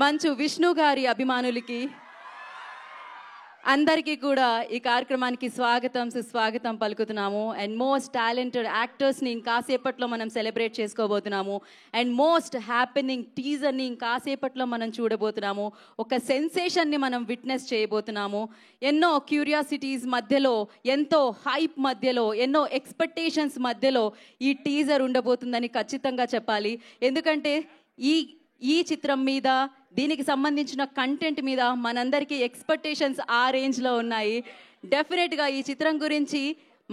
మంచు విష్ణు గారి అభిమానులకి అందరికీ కూడా ఈ కార్యక్రమానికి స్వాగతం సుస్వాగతం పలుకుతున్నాము. అండ్ మోస్ట్ టాలెంటెడ్ యాక్టర్స్ని ఇంకాసేపట్లో మనం సెలబ్రేట్ చేసుకోబోతున్నాము. అండ్ మోస్ట్ హ్యాపెనింగ్ టీజర్ని ఇంకాసేపట్లో మనం చూడబోతున్నాము. ఒక సెన్సేషన్ని మనం విట్నెస్ చేయబోతున్నాము. ఎన్నో క్యూరియాసిటీస్ మధ్యలో, ఎంతో హైప్ మధ్యలో, ఎన్నో ఎక్స్పెక్టేషన్స్ మధ్యలో ఈ టీజర్ ఉండబోతుందని ఖచ్చితంగా చెప్పాలి. ఎందుకంటే ఈ చిత్రం మీద, దీనికి సంబంధించిన కంటెంట్ మీద మనందరికీ ఎక్స్పెక్టేషన్స్ ఆ రేంజ్లో ఉన్నాయి. డెఫినెట్గా ఈ చిత్రం గురించి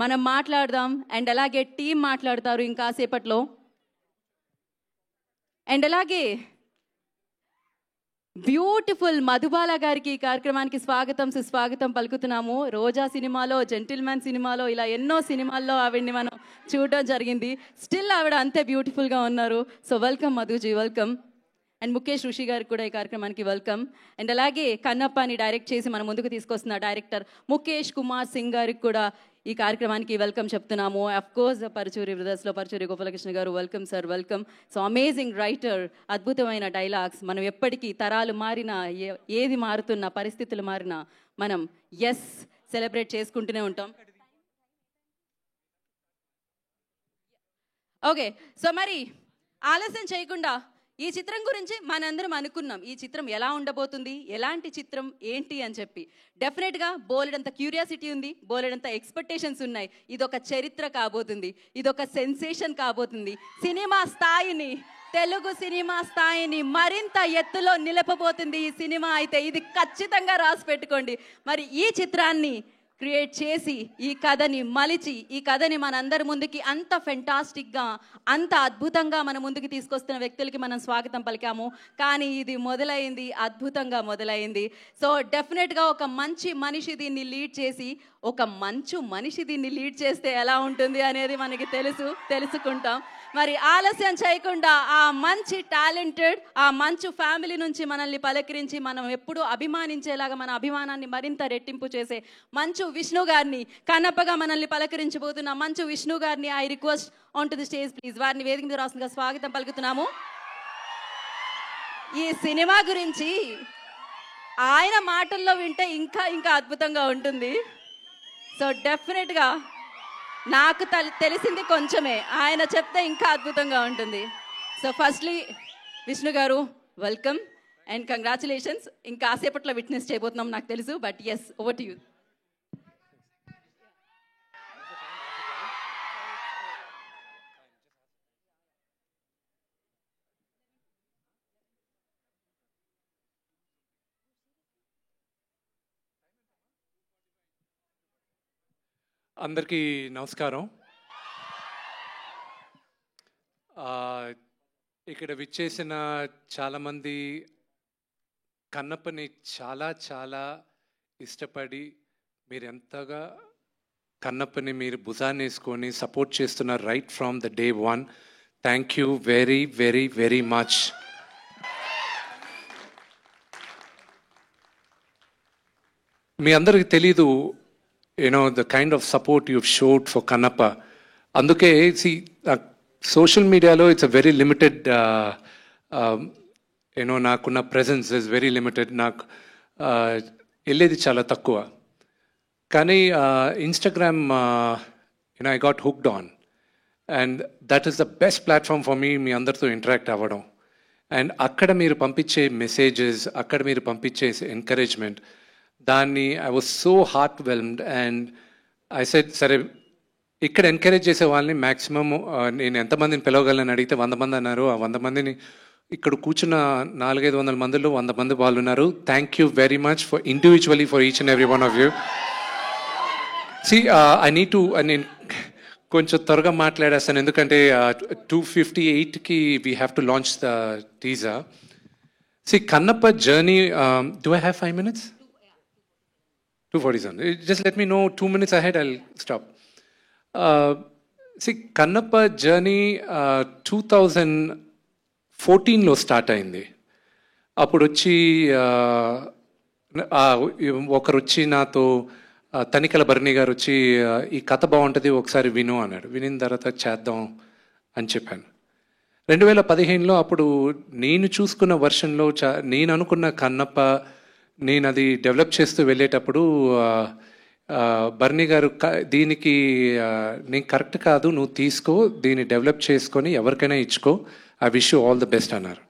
మనం మాట్లాడదాం. అండ్ అలాగే టీం మాట్లాడతారు ఇంకాసేపట్లో. అండ్ అలాగే బ్యూటిఫుల్ మధుబాల గారికి ఈ కార్యక్రమానికి స్వాగతం సుస్వాగతం పలుకుతున్నాము. రోజా సినిమాలో, జెంటిల్మెన్ సినిమాలో, ఇలా ఎన్నో సినిమాల్లో ఆవిడ్ని మనం చూడడం జరిగింది. స్టిల్ ఆవిడ అంతే బ్యూటిఫుల్గా ఉన్నారు. So welcome Madhuji, welcome. And Mukesh Rishi గారికి కూడా ఈ కార్యక్రమానికి వెల్కమ్. అండ్ అలాగే కన్నప్పని డైరెక్ట్ చేసి మన ముందుకు తీసుకొస్తున్న డైరెక్టర్ ముఖేష్ కుమార్ సింగ్ గారికి కూడా ఈ కార్యక్రమానికి వెల్కమ్ చెప్తున్నాము. అఫ్ కోర్స్ పరుచూరి బ్రదర్స్లో పరుచూరి గోపాలకృష్ణ గారు, welcome sir, welcome. So amazing writer, అద్భుతమైన డైలాగ్స్. మనం ఎప్పటికీ తరాలు మారినా, ఏది మారుతున్నా, పరిస్థితులు మారినా మనం ఎస్ సెలబ్రేట్ చేసుకుంటూనే ఉంటాం. ఓకే, సో మరి ఆలస్యం చేయకుండా ఈ చిత్రం గురించి మనందరం అనుకున్నాం. ఈ చిత్రం ఎలా ఉండబోతుంది, ఎలాంటి చిత్రం ఏంటి అని చెప్పి. డెఫినెట్గా బోలెడంత క్యూరియాసిటీ ఉంది, బోలెడంత ఎక్స్పెక్టేషన్స్ ఉన్నాయి. ఇదొక చరిత్ర కాబోతుంది, ఇదొక సెన్సేషన్ కాబోతుంది. సినిమా స్థాయిని, తెలుగు సినిమా స్థాయిని మరింత ఎత్తులో నిలపబోతుంది ఈ సినిమా. అయితే ఇది ఖచ్చితంగా రాసి పెట్టుకోండి. మరి ఈ చిత్రాన్ని క్రియేట్ చేసి, ఈ కథని మలిచి, ఈ కథని మనందరి ముందుకి అంత ఫెంటాస్టిక్గా, అంత అద్భుతంగా మన ముందుకు తీసుకొస్తున్న వ్యక్తులకి మనం స్వాగతం పలికాము. కానీ ఇది మొదలైంది, అద్భుతంగా మొదలైంది. సో డెఫినెట్గా ఒక మంచి మనిషి దీన్ని లీడ్ చేసి, ఒక మంచు మనిషి దీన్ని లీడ్ చేస్తే ఎలా ఉంటుంది అనేది మనకి తెలుసుకుంటాం. మరి ఆలస్యం చేయకుండా ఆ మంచి టాలెంటెడ్, ఆ మంచు ఫ్యామిలీ నుంచి మనల్ని పలకరించి, మనం ఎప్పుడూ అభిమానించేలాగా మన అభిమానాన్ని మరింత రెట్టింపు చేసే మంచు విష్ణు గారిని, కన్నప్పగా మనల్ని పలకరించబోతున్న మంచు విష్ణు గారిని I request on to the stage please. వారిని వేదిక మీద రాస్తుందిగా స్వాగతం పలుకుతున్నాము. ఈ సినిమా గురించి ఆయన మాటల్లో వింటే ఇంకా ఇంకా అద్భుతంగా ఉంటుంది. సో డెఫినెట్గా నాకు తెలిసింది కొంచెమే, ఆయన చెప్తే ఇంకా అద్భుతంగా ఉంటుంది. సో ఫస్ట్లీ విష్ణు గారు, వెల్కమ్ అండ్ కంగ్రాచులేషన్స్. ఇంకా కాసేపట్లో విట్నెస్ చేయబోతున్నాం నాకు తెలుసు, but yes, over to you. అందరికీ నమస్కారం. ఇక్కడ విచ్చేసిన చాలామంది కన్నప్పని చాలా చాలా ఇష్టపడి, మీరు ఎంతగా కన్నప్పని మీరు భుజాన్ని వేసుకొని సపోర్ట్ చేస్తున్నారు right from the day one. Thank you very very very much. మీ అందరికి తెలీదు, the kind of support you've showed for Kannappa. Anduke, see, social media lo, it's a very limited, nakunna presence is very limited. Elledi chala takkuva. Kani Instagram, I got hooked on. And that is the best platform for me, మీ అందరితో interact అవ్వడం. And అక్కడ మీరు పంపించే messages, అక్కడ మీరు పంపించే encouragement, దాన్ని I was so heart whelmed. And I said, సరే ఇక్కడ ఎంకరేజ్ చేసే వాళ్ళని మ్యాక్సిమమ్ నేను ఎంతమందిని పిలవగలను అడిగితే 100 మంది అన్నారు. ఆ 100 మందిని ఇక్కడ కూర్చున్న 400-500 మందిలో 100 మంది వాళ్ళు ఉన్నారు. Thank you very much for individually for each and every one of you. See I need to, నేను కొంచెం త్వరగా మాట్లాడేస్తాను ఎందుకంటే 2:58కి we have to launch the teaser. See Kannappa journey, do I have 5 minutes? 2:47. Just let me know 2 minutes ahead, I'll stop. See, Kannappa journey 2014లో start అయింది. అప్పుడు వచ్చి ఒకరు వచ్చి నాతో, తనికల భరణి గారు వచ్చి, ఈ కథ బాగుంటుంది ఒకసారి విను అన్నాడు. వినిన తర్వాత చేద్దాం అని చెప్పాను. 2015లో అప్పుడు నేను చూసుకున్న వర్షన్లో నేను అనుకున్న కన్నప్ప నేను అది డెవలప్ చేస్తూ వెళ్ళేటప్పుడు బర్నీ గారు దీనికి నేను కరెక్ట్ కాదు, నువ్వు తీసుకో, దీన్ని డెవలప్ చేసుకొని ఎవరికైనా ఇచ్చుకో, I wish you all the best అన్నారు.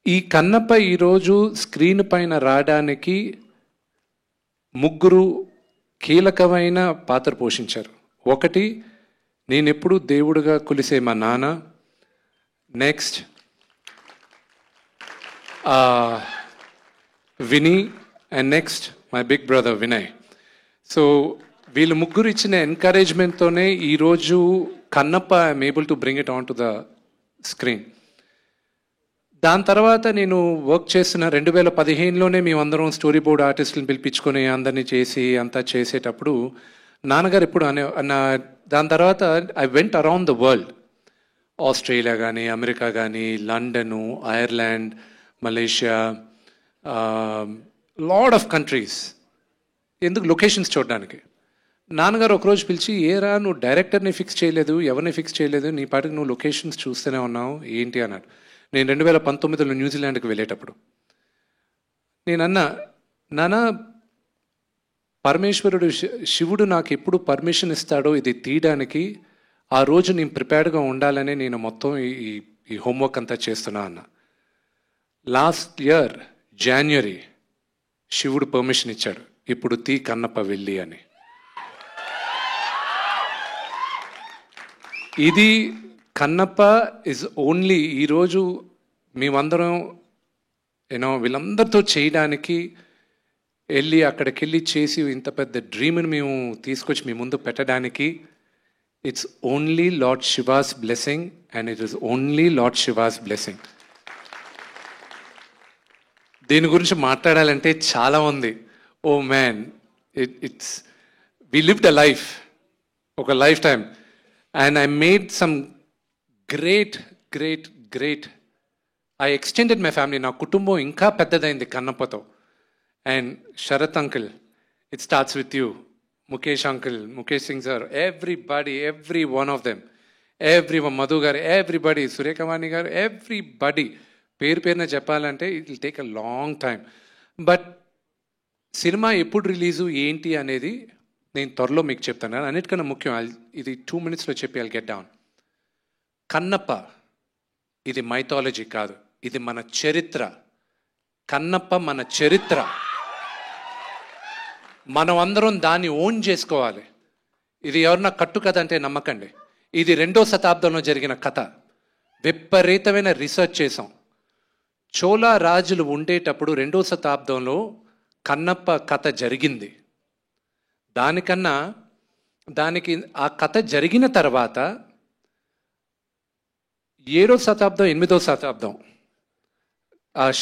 ఈ కన్నప్ప ఈరోజు స్క్రీన్ పైన రావడానికి ముగ్గురు కీలకమైన పాత్ర పోషించారు. ఒకటి, నేను ఎప్పుడు దేవుడిగా కొలిసే మా నాన్న. Next Vini, and next my big brother Vinay. So వీళ్ళు ముగ్గురు ఇచ్చిన ఎంకరేజ్మెంట్తోనే ఈరోజు Kannappa I'm able to bring it on to the screen. దాని తర్వాత నేను వర్క్ చేసిన 2015లోనే మేమందరం స్టోరీ బోర్డ్ ఆర్టిస్టులను పిలిపించుకొని అందరినీ చేసి అంతా చేసేటప్పుడు నాన్నగారు ఎప్పుడు దాని తర్వాత I went around the world. Australia కానీ, అమెరికా కానీ, London, Ireland, Malaysia, lot of countries. ఎందుకు? లొకేషన్స్ చూడడానికి. నాన్నగారు ఒకరోజు పిలిచి, ఏరా నువ్వు డైరెక్టర్ని ఫిక్స్ చేయలేదు, ఎవరిని ఫిక్స్ చేయలేదు, నీ పాటికి నువ్వు లొకేషన్స్ చూస్తూనే ఉన్నావు ఏంటి అన్నాడు. నేను 2019లో న్యూజిలాండ్కి వెళ్ళేటప్పుడు నేనన్నా, నాన్న పరమేశ్వరుడు శివుడు నాకు ఎప్పుడు పర్మిషన్ ఇస్తాడో ఇది తీయడానికి, ఆ రోజు నేను ప్రిపేర్డ్గా ఉండాలని నేను మొత్తం ఈ హోంవర్క్ అంతా చేస్తున్నా అన్న. లాస్ట్ ఇయర్ జాన్వరి శివుడు పర్మిషన్ ఇచ్చాడు, ఇప్పుడు తీ కన్నప్ప వెళ్ళి అని. ఇది కన్నప్ప ఇస్ ఓన్లీ ఈరోజు మేమందరం వీళ్ళందరితో చేయడానికి వెళ్ళి అక్కడికి వెళ్ళి చేసి ఇంత పెద్ద డ్రీమ్ని మేము తీసుకొచ్చి మీ ముందు పెట్టడానికి it's only lord Shiva's blessing, and it is only lord Shiva's blessing. దీని గురించి మాట్లాడాలంటే చాలా ఉంది. Oh man, it's we lived a life, ఒక lifetime, and I made some great great great. I extended my family. నా కుటుంబం ఇంకా పెద్దదైంది కన్నప్పతో. And Sarath uncle, it starts with you. Mukesh uncle, Mukesh Singh sir, everybody, every one of them, Madhu garu, everybody, Surekhavani garu, everybody పేరు పేరున చెప్పాలంటే it will take a long time. But cinema ఎప్పుడు release ఏంటి అనేది నేను త్వరలో మీకు చెప్తాను. అన్నిటికన్నా ముఖ్యం, ఇది 2 minutesలో చెప్పి ఐల్ గెట్ డౌన్. కన్నప్ప ఇది మైథాలజీ కాదు, ఇది మన చరిత్ర. కన్నప్ప మన చరిత్ర. మనం అందరం దాన్ని ఓన్ చేసుకోవాలి. ఇది ఎవరన్నా కట్టు కథ అంటే నమ్మకండి. ఇది 2వ శతాబ్దంలో జరిగిన కథ. విపరీతమైన రీసెర్చ్ చేసాం. చోళా రాజులు ఉండేటప్పుడు 2వ శతాబ్దంలో కన్నప్ప కథ జరిగింది. దానికి ఆ కథ జరిగిన తర్వాత 7వ శతాబ్దం 8వ శతాబ్దం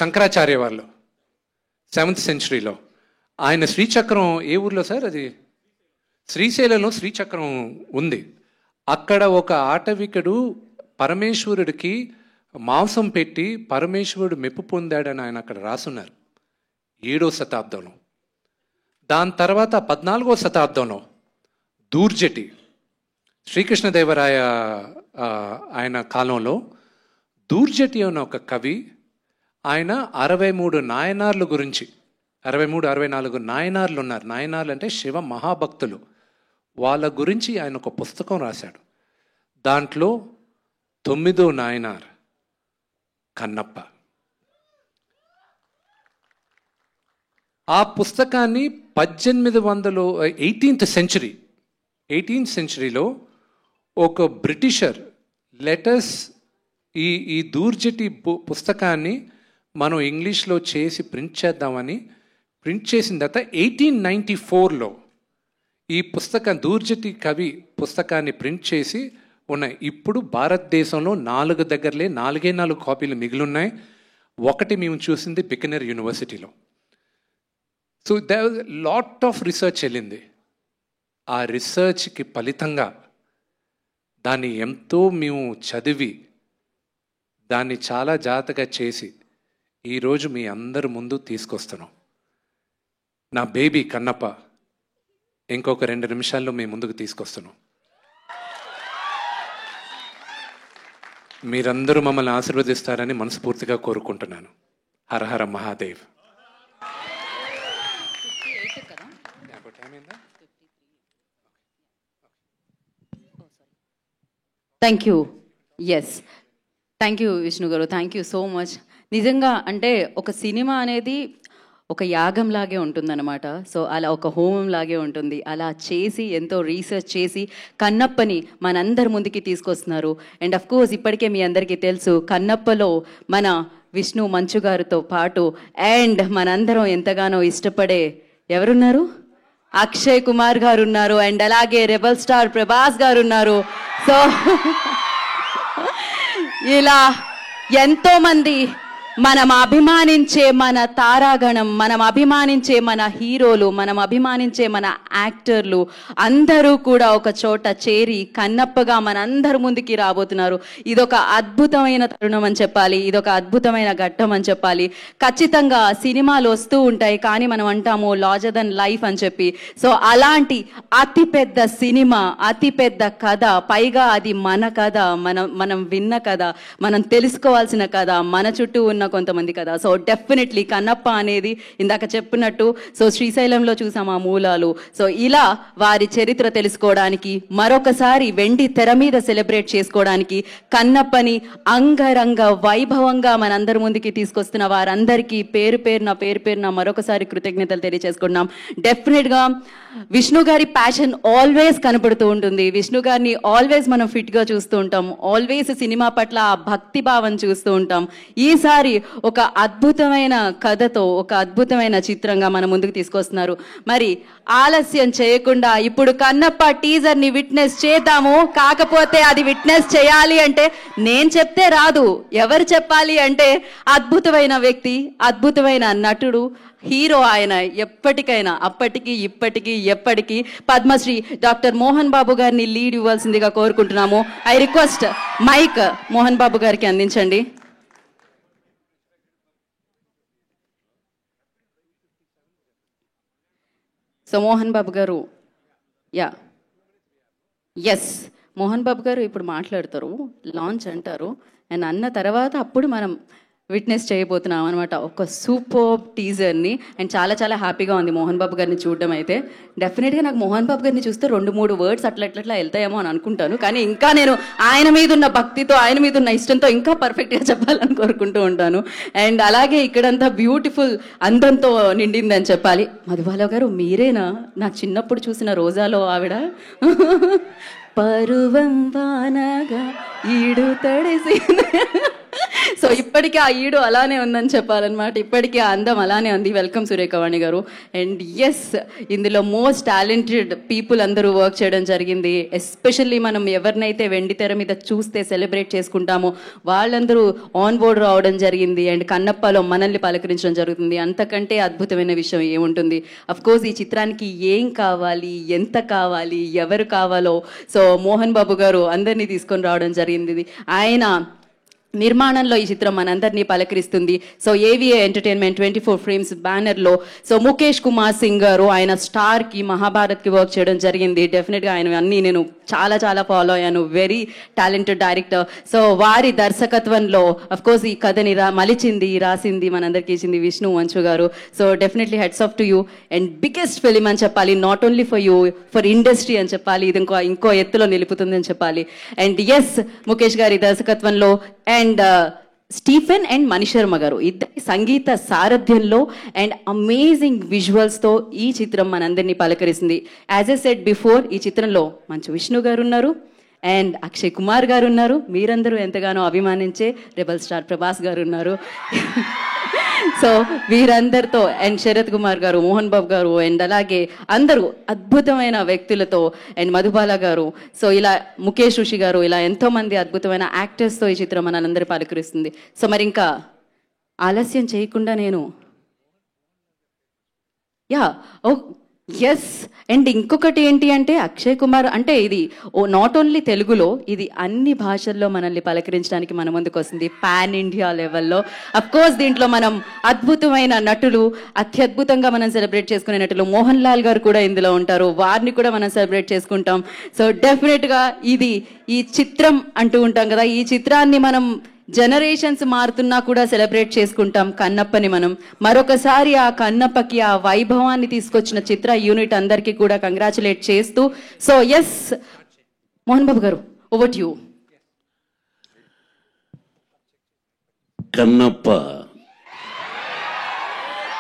శంకరాచార్య వాళ్ళు 7th centuryలో ఆయన శ్రీచక్రం, ఏ ఊర్లో సార్ అది? శ్రీశైలంలో శ్రీచక్రం ఉంది. అక్కడ ఒక ఆటవికుడు పరమేశ్వరుడికి మాంసం పెట్టి పరమేశ్వరుడు మెప్పు పొందాడని ఆయన అక్కడ రాసున్నారు 7వ శతాబ్దంలో. దాని తర్వాత 14వ శతాబ్దంలో దూర్జటి, శ్రీకృష్ణదేవరాయ ఆయన కాలంలో దూర్జటి అన్న ఒక కవి, ఆయన 63 నాయనార్ల గురించి, 63, 64 నాయనార్లు ఉన్నారు. నాయనార్లు అంటే శివ మహాభక్తులు. వాళ్ళ గురించి ఆయన ఒక పుస్తకం రాశాడు. దాంట్లో 9వ నాయనార్ కన్నప్ప. ఆ పుస్తకాన్ని 18th centuryలో ఒక బ్రిటిషర్ లెటర్స్ ఈ దూర్జటి పుస్తకాన్ని మనం ఇంగ్లీష్లో చేసి ప్రింట్ చేద్దామని ప్రింట్ చేసిన తర్వాత 1894లో ఈ పుస్తకం దూర్జటి కవి పుస్తకాన్ని ప్రింట్ చేసి ఉన్నాయి. ఇప్పుడు భారతదేశంలో 4 కాపీలు మిగిలిన్నాయి. ఒకటి మేము చూసింది బికనర్ యూనివర్సిటీలో. So there was lot of research వెళ్ళింది. ఆ రీసెర్చ్కి ఫలితంగా దాన్ని ఎంతో మేము చదివి దాన్ని చాలా జాగ్రత్తగా చేసి ఈరోజు మీ అందరి ముందు తీసుకొస్తున్నాం. నా బేబీ కన్నప్ప ఇంకొక 2 నిమిషాల్లో మీ ముందుకు తీసుకొస్తున్నాం. మీరందరూ మమ్మల్ని ఆశీర్వదిస్తారని మనస్ఫూర్తిగా కోరుకుంటున్నాను. Hara Hara Mahadev. Thank you. Yes, thank you Vishnu గారు, థ్యాంక్ యూ సో మచ్. నిజంగా అంటే ఒక సినిమా అనేది ఒక యాగం లాగే ఉంటుందన్నమాట. సో అలా ఒక హోమం లాగే ఉంటుంది. అలా చేసి ఎంతో రీసెర్చ్ చేసి కన్నప్పని మనందరి ముందుకి తీసుకొస్తున్నారు. అండ్ అఫ్ కోర్స్ ఇప్పటికే మీ అందరికీ తెలుసు, కన్నప్పలో మన విష్ణు మంచు గారితో పాటు అండ్ మనందరం ఎంతగానో ఇష్టపడే ఎవరున్నారు, అక్షయ్ కుమార్ గారు ఉన్నారు. అండ్ అలాగే రెబల్ స్టార్ ప్రభాస్ గారు ఉన్నారు. సో ఇలా ఎంతో మంది మనం అభిమానించే మన తారాగణం, మనం అభిమానించే మన హీరోలు, మనం అభిమానించే మన యాక్టర్లు అందరూ కూడా ఒక చోట చేరి కన్నప్పగా మనందరి ముందుకి రాబోతున్నారు. ఇదొక అద్భుతమైన తరుణం అని చెప్పాలి, ఇదొక అద్భుతమైన ఘట్టం అని చెప్పాలి. ఖచ్చితంగా సినిమాలు వస్తూ ఉంటాయి, కానీ మనం అంటాము లార్జర్ దెన్ లైఫ్ అని చెప్పి. సో అలాంటి అతిపెద్ద సినిమా, అతిపెద్ద కథ, పైగా అది మన కథ, మనం విన్న కథ, మనం తెలుసుకోవాల్సిన కథ, మన చుట్టూ ఉన్న కొంతమంది కదా. సో డెఫినెట్లీ కన్నప్ప అనేది ఇందాక చెప్పినట్టు, సో శ్రీశైలంలో చూసాం ఆ మూలాలు. సో ఇలా వారి చరిత్ర తెలుసుకోవడానికి, మరొకసారి వెండి తెర మీద సెలబ్రేట్ చేసుకోవడానికి, కన్నప్పని అంగరంగ వైభవంగా మనందరి ముందుకి తీసుకొస్తున్న వారందరికీ పేరు పేరున మరొకసారి కృతజ్ఞతలు తెలియజేసుకుంటున్నాం. డెఫినెట్ గా విష్ణు గారి ప్యాషన్ ఆల్వేస్ కనపడుతూ ఉంటుంది. విష్ణు గారిని ఆల్వేస్ మనం ఫిట్ గా చూస్తూ ఉంటాం, ఆల్వేస్ సినిమా పట్ల ఆ భక్తి భావం చూస్తూ ఉంటాం. ఈసారి ఒక అద్భుతమైన కథతో ఒక అద్భుతమైన చిత్రంగా మన ముందుకు తీసుకొస్తున్నారు. మరి ఆలస్యం చేయకుండా ఇప్పుడు కన్నప్ప టీజర్ ని విట్నెస్ చేద్దాము. కాకపోతే అది విట్నెస్ చేయాలి అంటే నేను చెప్తే రాదు, ఎవరు చెప్పాలి అంటే అద్భుతమైన వ్యక్తి, అద్భుతమైన నటుడు, హీరో. ఆయన ఎప్పటికైనా, అప్పటికి ఇప్పటికీ ఎప్పటికీ పద్మశ్రీ డాక్టర్ మోహన్ బాబు గారిని లీడ్ ఇవ్వాల్సిందిగా కోరుకుంటున్నాము. I request mic Mohan Babu గారికి అందించండి. సో మోహన్ బాబు గారు, యా, ఎస్, మోహన్ బాబు గారు ఇప్పుడు మాట్లాడతారు, లాంచ్ అంటారు. అండ్ అన్న తర్వాత అప్పుడు మనం విట్నెస్ చేయబోతున్నాం అనమాట ఒక సూపర్ టీజర్ని. అండ్ చాలా చాలా హ్యాపీగా ఉంది మోహన్ బాబు గారిని చూడడం. అయితే డెఫినెట్గా నాకు మోహన్ బాబు గారిని చూస్తే 2-3 వర్డ్స్ అట్లా వెళ్తాయేమో అని అనుకుంటాను, కానీ ఇంకా నేను ఆయన మీద ఉన్న భక్తితో, ఆయన మీద ఉన్న ఇష్టంతో ఇంకా పర్ఫెక్ట్గా చెప్పాలని కోరుకుంటూ ఉంటాను. అండ్ అలాగే ఇక్కడంతా బ్యూటిఫుల్ అందంతో నిండిందని చెప్పాలి. మధుబాల గారు మీరేనా నా చిన్నప్పుడు చూసిన రోజాలో ఆవిడ? పరువం వానగా ఈడు తడిసి. సో ఇప్పటికీ ఆ ఈడు అలానే ఉందని చెప్పాలన్నమాట, ఇప్పటికీ ఆ అందం అలానే ఉంది. వెల్కమ్ సురేఖవాణి గారు. అండ్ ఎస్, ఇందులో మోస్ట్ టాలెంటెడ్ పీపుల్ అందరూ వర్క్ చేయడం జరిగింది. ఎస్పెషల్లీ మనం ఎవరినైతే వెండి తెర మీద చూస్తే సెలబ్రేట్ చేసుకుంటామో వాళ్ళందరూ ఆన్ బోర్డ్ రావడం జరిగింది. అండ్ కన్నప్పలో మనల్ని పలకరించడం జరుగుతుంది. అంతకంటే అద్భుతమైన విషయం ఏముంటుంది? అఫ్ కోర్స్ ఈ చిత్రానికి ఏం కావాలి, ఎంత కావాలి, ఎవరు కావాలో సో మోహన్ బాబు గారు అందరినీ తీసుకొని రావడం జరిగింది. ఆయన నిర్మాణంలో ఈ చిత్రం మనందరినీ పలకరిస్తుంది. సో ఏవిఏ ఎంటర్టైన్మెంట్ 24 ఫ్రేమ్స్ బ్యానర్లో సో ముఖేష్ కుమార్ సింగ్ గారు ఆయన స్టార్కి, మహాభారత్కి వర్క్ చేయడం జరిగింది. డెఫినెట్గా ఆయన అన్నీ నేను చాలా చాలా ఫాలో అయ్యాను. Very talented director. సో వారి దర్శకత్వంలో అఫ్కోర్స్ ఈ కథని మలిచింది, రాసింది, మనందరికీ ఇచ్చింది విష్ణు మంచు గారు. So definitely heads off to you. And biggest film అని చెప్పాలి, not only for you, for industry అని చెప్పాలి. ఇది ఇంకో ఎత్తులో నిలుపుతుంది అని చెప్పాలి. అండ్ ఎస్, ముఖేష్ గారి దర్శకత్వంలో అండ్ స్టీఫెన్ అండ్ మణిశర్మ గారు ఇద్దరి సంగీత సారథ్యంలో అండ్ అమేజింగ్ విజువల్స్తో ఈ చిత్రం మనందరినీ పలకరిస్తుంది. యాజ్ ఎ సెడ్ బిఫోర్, ఈ చిత్రంలో మంచు విష్ణు గారు ఉన్నారు అండ్ అక్షయ్ కుమార్ గారు ఉన్నారు. మీరందరూ ఎంతగానో అభిమానించే రెబల్ స్టార్ ప్రభాస్ గారు ఉన్నారు. సో వీరందరితో అండ్ శరత్ కుమార్ గారు, మోహన్ బాబు గారు అండ్ అలాగే అందరూ అద్భుతమైన వ్యక్తులతో అండ్ మధుబాల గారు, సో ఇలా ముఖేష్ ఋషి గారు, ఇలా ఎంతో మంది అద్భుతమైన యాక్టర్స్తో ఈ చిత్రం మనందరి పలకరిస్తుంది. సో మరి ఇంకా ఆలస్యం చేయకుండా నేను ఎస్. అండ్ ఇంకొకటి ఏంటి అంటే అక్షయ్ కుమార్ అంటే ఇది నాట్ ఓన్లీ తెలుగులో, ఇది అన్ని భాషల్లో మనల్ని పలకరించడానికి మన ముందుకు వస్తుంది పాన్ ఇండియా లెవెల్లో. అఫ్ కోర్స్ దీంట్లో మనం అద్భుతమైన నటులు, అత్యద్భుతంగా మనం సెలబ్రేట్ చేసుకునే నటులు మోహన్ లాల్ గారు కూడా ఇందులో ఉంటారు, వారిని కూడా మనం సెలబ్రేట్ చేసుకుంటాం. సో డెఫినెట్గా ఇది ఈ చిత్రం అంటూ ఉంటాం కదా, ఈ చిత్రాన్ని మనం జనరేషన్స్ మారుతున్నా కూడా సెలబ్రేట్ చేసుకుంటాం కన్నప్పని మనం. మరొకసారి ఆ కన్నప్పకి ఆ వైభవాన్ని తీసుకొచ్చిన చిత్ర యూనిట్ అందరికీ కూడా కంగ్రాచులేట్ చేస్తూ, so yes Mohan Babu garu over to you.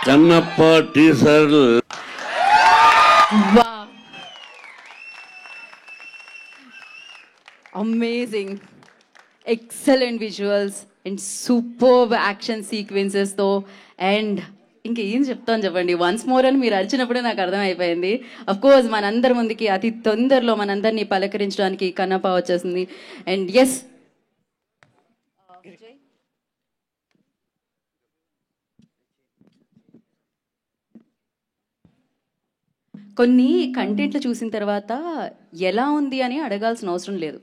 Kannappa teaser amazing, excellent visuals and superb action సీక్వెన్సెస్తో. అండ్ ఇంకేం చెప్తాను చెప్పండి, వన్స్ మోర్ అని మీరు అరిచినప్పుడే నాకు అర్థమైపోయింది. అఫ్ కోర్స్ మనందరి ముందుకి అతి తొందరలో మనందరినీ పలకరించడానికి కన్నప్ప వచ్చేసింది. అండ్ ఎస్ కొన్ని కంటెంట్లు చూసిన తర్వాత ఎలా ఉంది అని అడగాల్సిన అవసరం లేదు.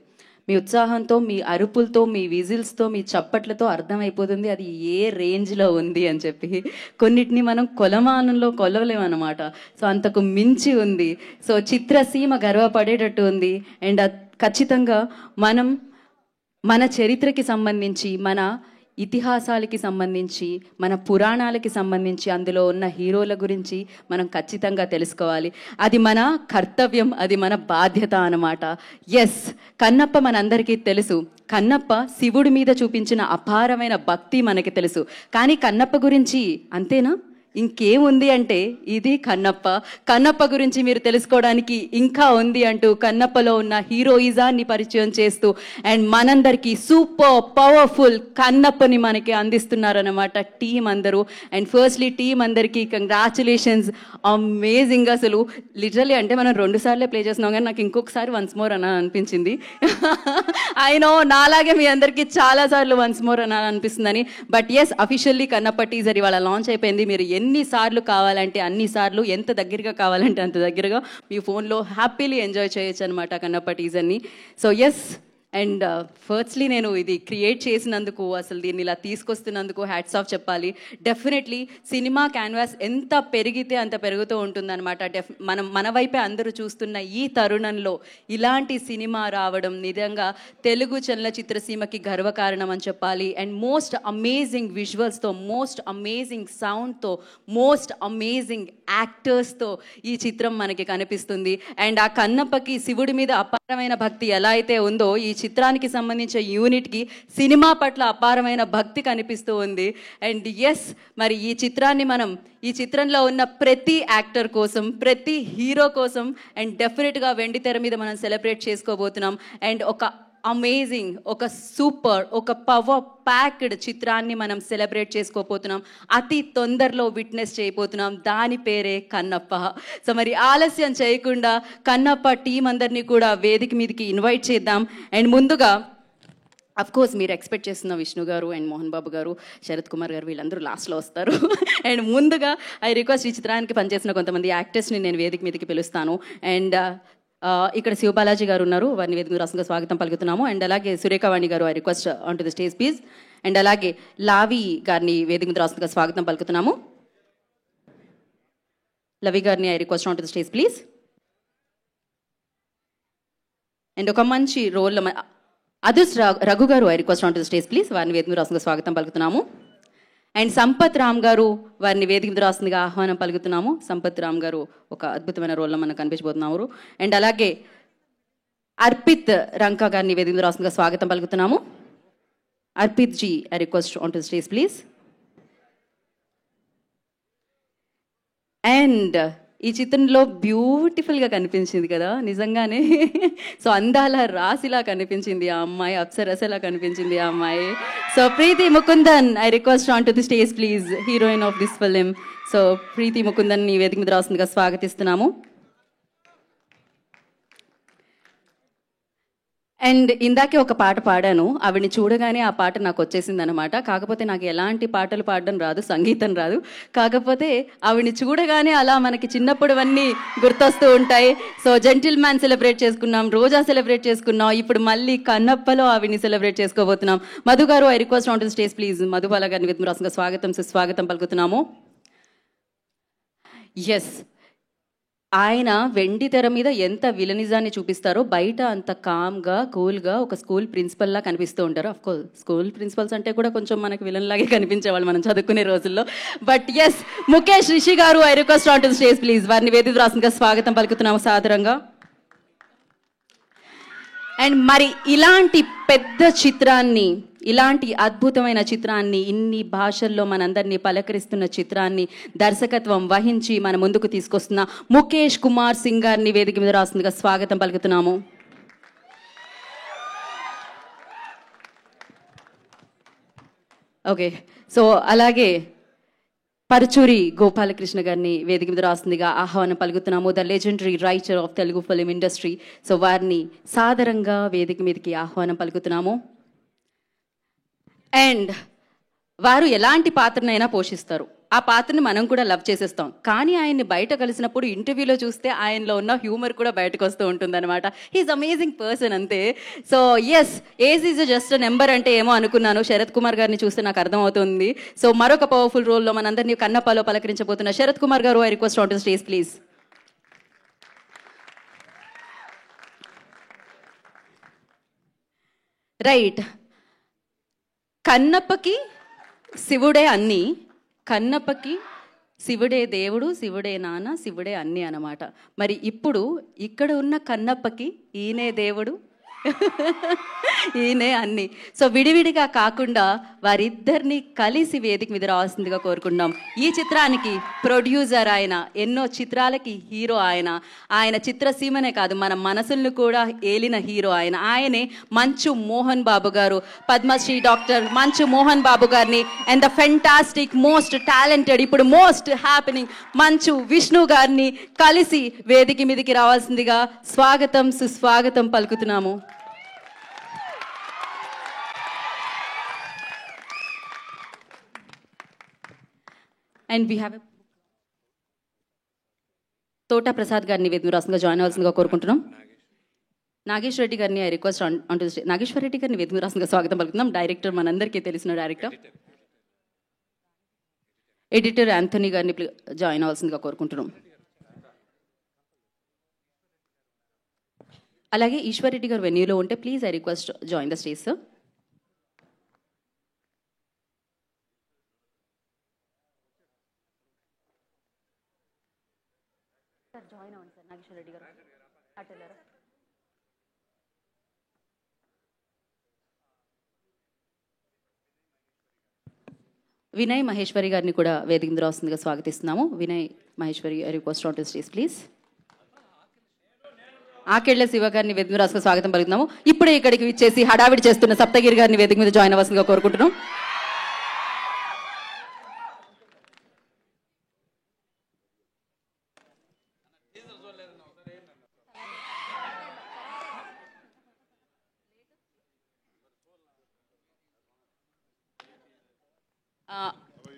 మీ ఉత్సాహంతో, మీ అరుపులతో, మీ విజిల్స్తో, మీ చప్పట్లతో అర్థమైపోతుంది అది ఏ రేంజ్లో ఉంది అని చెప్పి. కొన్నిటిని మనం కొలమానంలో కొలవలేమన్నమాట. సో అంతకు మించి ఉంది. సో చిత్రసీమ గర్వపడేటట్టు ఉంది. అండ్ ఖచ్చితంగా మనం మన చరిత్రకి సంబంధించి, మన ఇతిహాసాలకి సంబంధించి, మన పురాణాలకి సంబంధించి అందులో ఉన్న హీరోల గురించి మనం ఖచ్చితంగా తెలుసుకోవాలి. అది మన కర్తవ్యం, అది మన బాధ్యత అన్నమాట. ఎస్, కన్నప్ప మనందరికీ తెలుసు. కన్నప్ప శివుడి మీద చూపించిన అపారమైన భక్తి మనకి తెలుసు. కానీ కన్నప్ప గురించి అంతేనా? ఇంకేముంది అంటే ఇది కన్నప్ప. కన్నప్ప గురించి మీరు తెలుసుకోవడానికి ఇంకా ఉంది అంటూ కన్నప్పలో ఉన్న హీరోయిజాన్ని పరిచయం చేస్తూ అండ్ మనందరికీ సూపర్ పవర్ఫుల్ కన్నప్పని మనకి అందిస్తున్నారన్నమాట టీం అందరూ. అండ్ ఫస్ట్లీ టీం అందరికీ కంగ్రాచులేషన్స్, అమేజింగ్. అసలు లిటరలీ అంటే మనం 2 సార్లే ప్లే చేస్తున్నాం కానీ నాకు ఇంకొకసారి వన్స్ మోర్ అని అనిపించింది. ఐ నో నాలాగే మీ అందరికీ చాలాసార్లు వన్స్ మోర్ అని అనిపిస్తుందని. But yes, officially Kannappa teaser ఇవాళ లాంచ్ అయిపోయింది. మీరు ఎన్నిసార్లు కావాలంటే అన్నిసార్లు, ఎంత దగ్గరగా కావాలంటే అంత దగ్గరగా మీ ఫోన్లో హ్యాపీలీ ఎంజాయ్ చేయొచ్చు అనమాట కన్నప్ప టీజర్ని. సో ఎస్, అండ్ ఫస్ట్లీ నేను ఇది క్రియేట్ చేసినందుకు, అసలు దీన్ని ఇలా తీసుకొస్తున్నందుకు హ్యాట్స్ ఆఫ్ చెప్పాలి. డెఫినెట్లీ సినిమా క్యాన్వాస్ ఎంత పెరిగితే అంత పెరుగుతూ ఉంటుందన్నమాట. మన వైపే అందరూ చూస్తున్న ఈ తరుణంలో ఇలాంటి సినిమా రావడం నిజంగా తెలుగు చలనచిత్ర సీమకి గర్వకారణం అని చెప్పాలి. అండ్ మోస్ట్ అమేజింగ్ విజువల్స్తో, మోస్ట్ అమేజింగ్ సౌండ్తో, మోస్ట్ అమేజింగ్ యాక్టర్స్తో ఈ చిత్రం మనకి కనిపిస్తుంది. అండ్ ఆ కన్నప్పకి శివుడి మీద అపారమైన భక్తి ఎలా అయితే ఉందో, ఈ చిత్రానికి సంబంధించిన యూనిట్కి సినిమా పట్ల అపారమైన భక్తి కనిపిస్తూ ఉంది. అండ్ ఎస్, మరి ఈ చిత్రాన్ని మనం, ఈ చిత్రంలో ఉన్న ప్రతి యాక్టర్ కోసం, ప్రతి హీరో కోసం అండ్ డెఫినెట్గా వెండి తెర మీద మనం సెలబ్రేట్ చేసుకోబోతున్నాం. అండ్ ఒక అమేజింగ్, ఒక సూపర్, ఒక పవర్ ప్యాక్డ్ చిత్రాన్ని మనం సెలబ్రేట్ చేసుకోబోతున్నాం. అతి తొందరలో విట్నెస్ చేయబోతున్నాం. దాని పేరే కన్నప్ప. సో మరి ఆలస్యం చేయకుండా కన్నప్ప టీం అందరినీ కూడా వేదిక మీదకి ఇన్వైట్ చేద్దాం. అండ్ ముందుగా అఫ్ కోర్స్ మీరు ఎక్స్పెక్ట్ చేస్తున్న విష్ణు గారు అండ్ మోహన్ బాబు గారు, శరత్ కుమార్ గారు వీళ్ళందరూ లాస్ట్లో వస్తారు. అండ్ ముందుగా ఐ రిక్వెస్ట్ ఈ చిత్రానికి పనిచేసిన కొంతమంది యాక్టర్స్ని నేను వేదిక మీదకి పిలుస్తాను. అండ్ ఇక్కడ శివబాలాజీ గారు ఉన్నారు, వారిని వేదిక రాష్ట్రంగా స్వాగతం పలుకుతున్నాము. అండ్ అలాగే సురేఖవాణి గారు I request on to the stage please. And అలాగే లావి గారిని వేదిక రాష్ట్రంగా స్వాగతం పలుకుతున్నాము. లవి గారిని I request on to the stage please. And ఒక మంచి రోల్ అదుస్ రఘు గారు I request on to the stage please. వారిని వేదిక రాష్ట్రంగా స్వాగతం పలుకుతున్నాము. అండ్ సంపత్ రామ్ గారు, వారిని వేదిక రాస్తుందిగా ఆహ్వానం పలుకుతున్నాము. సంపత్ రామ్ గారు ఒక అద్భుతమైన రోల్లో మనకు కనిపించబోతున్నారు. అండ్ అలాగే అర్పిత్ రంకా గారిని వేదిక రాస్తుందిగా స్వాగతం పలుకుతున్నాము. Arpit ji I request on to stage please. And ఈ చిత్రంలో బ్యూటిఫుల్గా కనిపించింది కదా నిజంగానే. సో అందాల రాశిలా కనిపించింది ఆ అమ్మాయి, అప్సరసలా కనిపించింది ఆ అమ్మాయి. So Preeti Mukundan I request on to the stage please, heroine of this film. So Preeti Mukundan ని వేదిక మీద రాస్తుందిగా స్వాగతిస్తున్నాము. అండ్ ఇందాకే ఒక పాట పాడాను, ఆవిడని చూడగానే ఆ పాట నాకు వచ్చేసింది అనమాట. కాకపోతే నాకు ఎలాంటి పాటలు పాడడం రాదు, సంగీతం రాదు. కాకపోతే ఆవిడని చూడగానే అలా మనకి చిన్నప్పుడువన్నీ గుర్తొస్తూ ఉంటాయి. సో జెంటిల్ మ్యాన్ సెలబ్రేట్ చేసుకున్నాం, రోజా సెలబ్రేట్ చేసుకున్నాం, ఇప్పుడు మళ్ళీ కన్నప్పలో ఆవిడని సెలబ్రేట్ చేసుకోబోతున్నాం. మధు గారు, I request on to stage please. Madhubala గారిని విద్మరాసంగా స్వాగతం సుస్వాగతం పలుకుతున్నాము. ఎస్, ఆయన వెండి తెర మీద ఎంత విలనిజాన్ని చూపిస్తారో బయట అంత కామ్గా కూల్గా ఒక స్కూల్ ప్రిన్సిపల్లా కనిపిస్తూ ఉంటారు. అఫ్కోర్స్ స్కూల్ ప్రిన్సిపల్స్ అంటే కూడా కొంచెం మనకు విలన్ లాగే కనిపించేవాళ్ళు మనం చదువుకునే రోజుల్లో. బట్ ఎస్, ముఖేష్ రిషి గారు, I request on to stage please. వారిని వేదిక రాసంగా స్వాగతం పలుకుతున్నాము సాదరంగా. అండ్ మరి ఇలాంటి పెద్ద చిత్రాన్ని, ఇలాంటి అద్భుతమైన చిత్రాన్ని, ఇన్ని భాషల్లో మనందరినీ పలకరిస్తున్న చిత్రాన్ని దర్శకత్వం వహించి మన ముందుకు తీసుకొస్తున్న ముఖేష్ కుమార్ సింగ్ గారిని వేదిక మీద రాస్తుందిగా స్వాగతం పలుకుతున్నాము. ఓకే, సో అలాగే పరుచూరి గోపాలకృష్ణ గారిని వేదిక మీద రాస్తుందిగా ఆహ్వానం పలుకుతున్నాము. The legendary writer of Telugu film industry. So వారిని సాదరంగా వేదిక మీదకి ఆహ్వానం పలుకుతున్నాము. అండ్ వారు ఎలాంటి పాత్రనైనా పోషిస్తారు, ఆ పాత్రని మనం కూడా లవ్ చేసేస్తాం. కానీ ఆయన్ని బయట కలిసినప్పుడు ఇంటర్వ్యూలో చూస్తే ఆయనలో ఉన్న హ్యూమర్ కూడా బయటకు వస్తూ ఉంటుంది అనమాట. హీఈస్ అమేజింగ్ పర్సన్ అంతే. So yes, age is just number అంటే ఏమో అనుకున్నాను, శరత్ కుమార్ గారిని చూస్తే నాకు అర్థమవుతుంది. సో మరొక పవర్ఫుల్ రోల్లో మనందరినీ కన్నప్పలో పలకరించబోతున్న Sarath Kumar garu, I request on to stage please. Right, కన్నప్పకి శివుడే అన్నీ, కన్నప్పకి శివుడే దేవుడు, శివుడే నాన్న, శివుడే అన్నీ అన్నమాట. మరి ఇప్పుడు ఇక్కడ ఉన్న కన్నప్పకి ఈయనే దేవుడు, ఈయనే అన్ని. సో విడివిడిగా కాకుండా వారిద్దరిని కలిసి వేదిక మీద రావాల్సిందిగా కోరుకుంటున్నాం. ఈ చిత్రానికి ప్రొడ్యూసర్ ఆయన, ఎన్నో చిత్రాలకి హీరో ఆయన, ఆయన చిత్రసీమనే కాదు మన మనసులను కూడా ఏలిన హీరో ఆయన. ఆయనే మంచు మోహన్ బాబు గారు, పద్మశ్రీ డాక్టర్ మంచు మోహన్ బాబు గారిని and the fantastic most talented, ఇప్పుడు మోస్ట్ హ్యాపెనింగ్ మంచు విష్ణు గారిని కలిసి వేదిక మీదకి రావాల్సిందిగా స్వాగతం సుస్వాగతం పలుకుతున్నాము. And we have Thota Prasad గారిని వేదిక రాసంగా జాయిన్ అవ్వాల్సిందిగా కోరుకుంటున్నాం. నాగేశ్వర రెడ్డి గారిని I request on to Nageswara Reddy గారిని వేదిక రాసంగా స్వాగతం పలుకుతున్నాం. డైరెక్టర్, మనందరికీ తెలిసిన డైరెక్టర్. ఎడిటర్ యాంథనీ గారిని జాయిన్ అవ్వాల్సిందిగా కోరుకుంటున్నాం. అలాగే ఈశ్వర్ రెడ్డి గారు వెన్యూలో ఉంటే please I request join the stage sir. Join అవ్వండి సార్. నాగేశ్వర రెడ్డి గారు అటెల్లరా. వినయ్ మహేశ్వరి గారిని కూడా వేదిక మీద వస్తుందిగా స్వాగతిస్తున్నాము. Vinay Maheshwari, request on to stage please. Akella Siva గారిని వేదిక మీద రాసుగా స్వాగతం పలుకుతున్నాము. ఇప్పుడే ఇక్కడికి విచ్చేసి హడావిడి చేస్తున్న సప్తగిరి గారిని వేదిక మీద జాయిన్ అవ్వాల్సిందిగా కోరుకుంటున్నాం.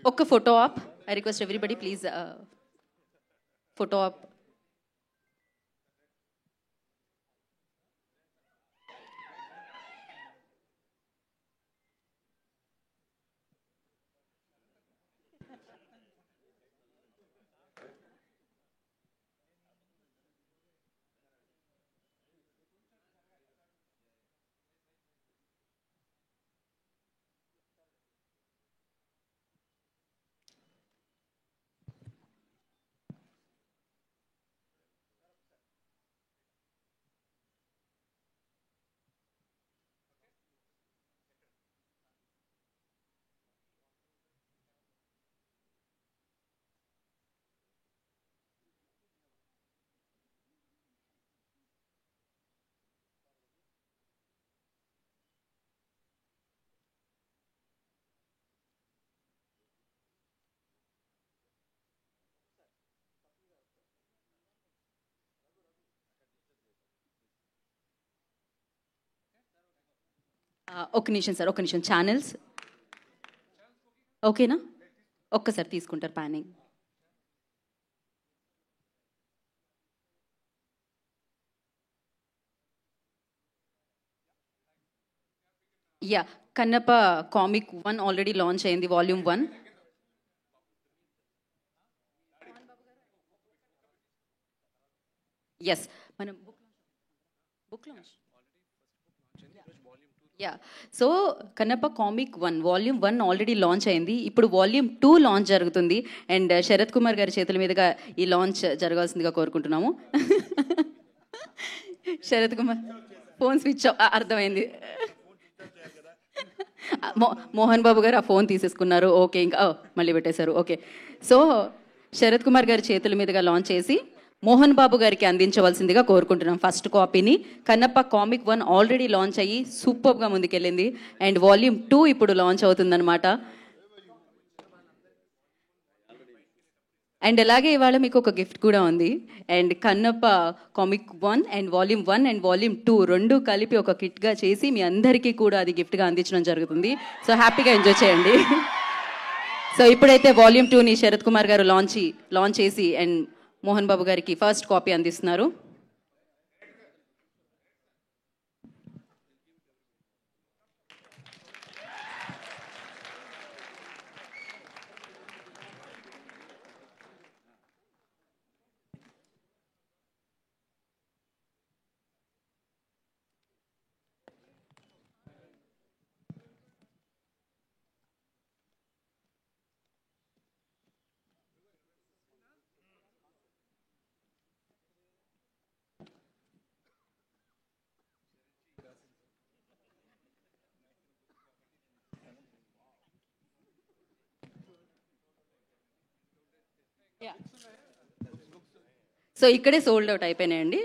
ఒక్క photo op, I request everybody please photo op. ఒక్క నిమిషం సార్, ఒక్క నిమిషం. ఛానల్స్ ఓకేనా? ఒక్కసారి తీసుకుంటారు panning. Yeah, Kannappa comic 1 already launch అయింది, వాల్యూమ్ 1. ఎస్, మనం book launch. Yeah, so Kannappa comic 1 volume 1 already launch అయింది. ఇప్పుడు వాల్యూమ్ 2 లాంచ్ జరుగుతుంది. అండ్ శరత్ కుమార్ గారి చేతుల మీదుగా ఈ లాంచ్ జరగాల్సిందిగా కోరుకుంటున్నాము. శరత్ కుమార్ ఫోన్ స్విచ్ అర్థమైంది. మోహన్ బాబు గారు ఆ ఫోన్ తీసేసుకున్నారు. ఓకే, ఇంకా మళ్ళీ పెట్టేశారు. ఓకే, సో శరత్ కుమార్ గారి చేతుల మీదుగా లాంచ్ చేసి మోహన్ బాబు గారికి అందించవలసిందిగా కోరుకుంటున్నాం ఫస్ట్ కాపీని. కన్నప్ప కామిక్ 1 ఆల్రెడీ లాంచ్ అయ్యి సూపర్గా ముందుకెళ్ళింది. అండ్ వాల్యూమ్ 2 ఇప్పుడు లాంచ్ అవుతుందన్నమాట. అండ్ అలాగే ఇవాళ మీకు ఒక గిఫ్ట్ కూడా ఉంది. And Kannappa comic 1 and volume 1 and volume 2 రెండు కలిపి ఒక కిట్గా చేసి మీ అందరికీ కూడా అది గిఫ్ట్గా అందించడం జరుగుతుంది. సో హ్యాపీగా ఎంజాయ్ చేయండి. సో ఇప్పుడైతే వాల్యూమ్ 2ని శరత్ కుమార్ గారు లాంచ్ చేసి అండ్ మోహన్ బాబు గారికి ఫస్ట్ కాపీ అందిస్తున్నారు. సో ఇక్కడే సోల్డ్ అవుట్ అయిపోయినాయండి.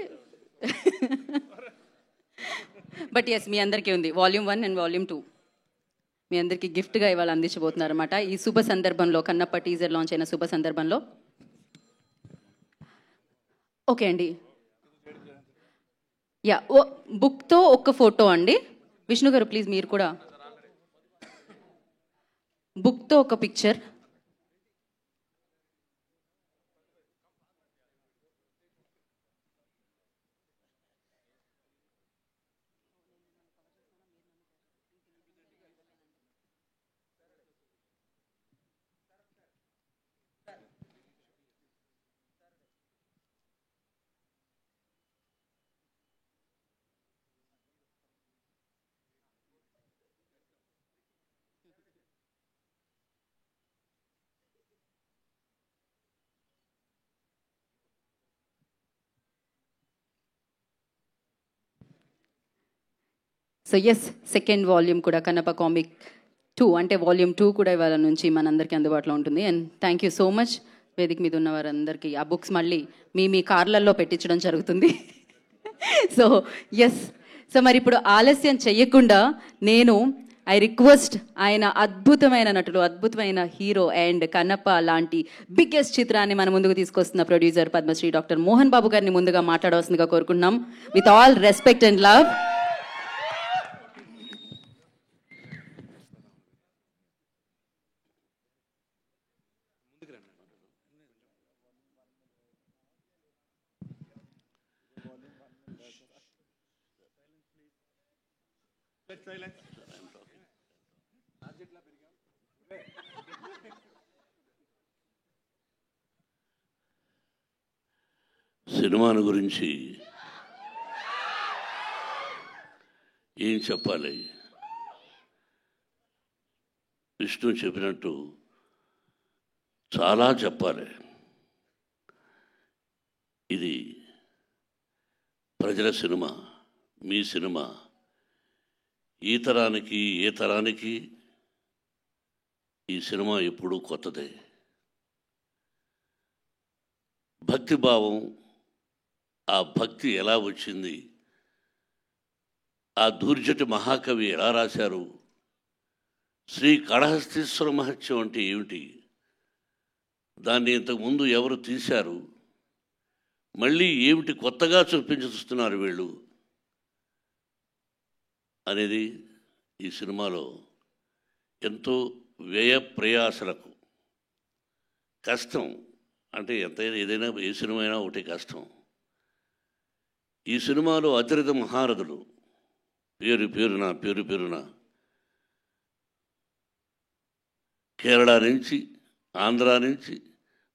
బట్ ఎస్, మీ అందరికీ ఉంది వాల్యూమ్ 1 అండ్ వాల్యూమ్ 2 మీ అందరికీ గిఫ్ట్గా ఇవాళ అందించబోతున్నారు అనమాట. ఈ శుభ సందర్భంలో, కన్నప్ప టీజర్ లాంచ్ అయిన శుభ సందర్భంలో. ఓకే అండి. యా, బుక్తో ఒక్క ఫోటో అండి. విష్ణు గారు ప్లీజ్ మీరు కూడా బుక్తో ఒక picture. So yes, second volume కూడా కన్నప్ప కామిక్ 2 అంటే వాల్యూమ్ 2 కూడా ఇవాళ నుంచి మనందరికీ అందుబాటులో ఉంటుంది. And thank you so much వేదిక మీద ఉన్న వారందరికీ. ఆ బుక్స్ మళ్ళీ మీ కార్లలో పెట్టించడం జరుగుతుంది. సో ఎస్, సో మరి ఇప్పుడు ఆలస్యం చెయ్యకుండా నేను ఐ రిక్వెస్ట్ ఆయన అద్భుతమైన నటుడు, అద్భుతమైన హీరో అండ్ కన్నప్ప లాంటి బిగ్గెస్ట్ చిత్రాన్ని మన ముందుకు తీసుకొస్తున్న ప్రొడ్యూసర్ పద్మశ్రీ డాక్టర్ మోహన్ బాబు గారిని ముందుగా మాట్లాడవలసిందిగా కోరుకుంటున్నాం. With all respect and love. సినిమాను గురించి ఏం చెప్పాలి? విష్ణు చెప్పినట్టు చాలా చెప్పాలి. ఇది ప్రజల సినిమా, మీ సినిమా. ఈ తరానికి ఏ తరానికి ఈ సినిమా ఎప్పుడూ కొత్తదే. భక్తిభావం, ఆ భక్తి ఎలా వచ్చింది, ఆ దూర్జటి మహాకవి ఎలా రాశారు, శ్రీ కాళహస్తీశ్వర మహత్యం అంటే ఏమిటి, దాన్ని ఇంతకుముందు ఎవరు తీశారు, మళ్ళీ ఏమిటి కొత్తగా చూపించుతున్నారు వీళ్ళు అనేది ఈ సినిమాలో ఎంతో వ్యయ ప్రయాసలకు కష్టం అంటే ఎంతైనా ఏదైనా ఏ సినిమా అయినా ఒకటి కష్టం. ఈ సినిమాలో అతిరథ మహారథులు పేరు పేరున కేరళ నుంచి, ఆంధ్ర నుంచి,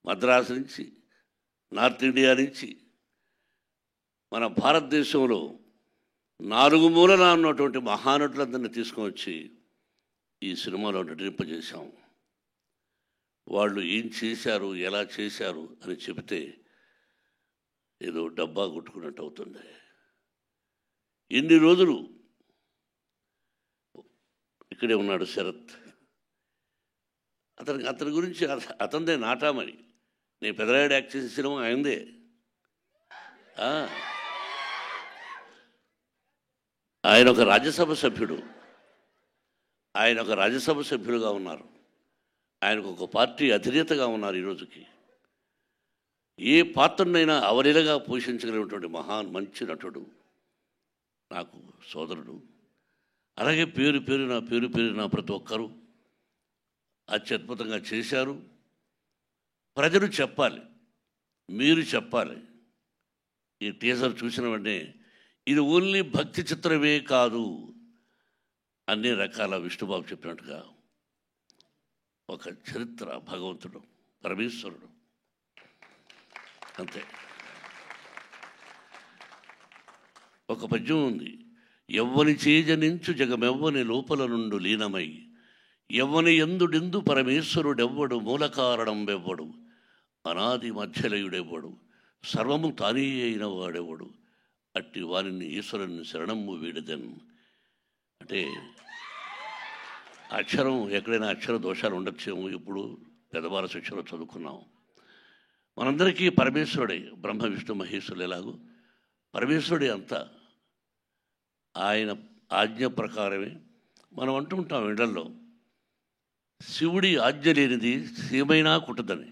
మద్రాసు నుంచి, నార్త్ ఇండియా నుంచి మన భారతదేశంలో 4 మూలలా ఉన్నటువంటి మహానటులందరినీ తీసుకొని వచ్చి ఈ సినిమాలో నటింపజేశాం. వాళ్ళు ఏం చేశారు, ఎలా చేశారు అని చెబితే ఏదో డబ్బా కొట్టుకున్నట్టు అవుతుంది. ఎన్ని రోజులు ఇక్కడే ఉన్నాడు శరత్. అతని గురించి అతనిదే నాటామని. నేను పెదరాయుడు యాక్ట్ చేసిన సినిమా అయిందే. ఆయన ఒక రాజ్యసభ సభ్యుడుగా ఉన్నారు. ఆయనకు ఒక పార్టీ అధినేతగా ఉన్నారు. ఈరోజుకి ఏ పాత్రనైనా అవలీలగా పోషించగలిగినటువంటి మంచి నటుడు నాకు సోదరుడు. అలాగే పేరున ప్రతి ఒక్కరూ అత్యద్భుతంగా చేశారు. ప్రజలు చెప్పాలి, మీరు చెప్పాలి. ఈ టీజర్ చూసిన వెంటనే ఇది ఓన్లీ భక్తి చిత్రమే కాదు, అన్ని రకాల విష్ణుబాబు చెప్పినట్టుగా ఒక చరిత్ర, భగవంతుడు, పరమేశ్వరుడు అంతే. ఒక పద్యం ఉంది, ఎవ్వని చేజనించు జగమెవ్వని లోపల నుండు లీనమై ఎవ్వని ఎందుడెందు పరమేశ్వరుడెవ్వడు మూల కారణం వెవ్వడు అనాది మధ్యలయుడెవ్వడు సర్వము తానే అయిన వాడెవ్వడు అట్టి వారిని ఈశ్వరుని శరణము వీడదన్. అంటే అక్షరం ఎక్కడైనా అక్షర దోషాలు ఉండొచ్చేమో. ఇప్పుడు పెద్దవాళ్ళ శిక్షలో చదువుకున్నాం. మనందరికీ పరమేశ్వరుడే, బ్రహ్మ విష్ణు మహేశ్వరులు ఎలాగో పరమేశ్వరుడే అంతా. ఆయన ఆజ్ఞ ప్రకారమే మనం అంటుంటాం ఇళ్లలో, శివుడి ఆజ్ఞ లేనిది సీమైనా కుట్టదని.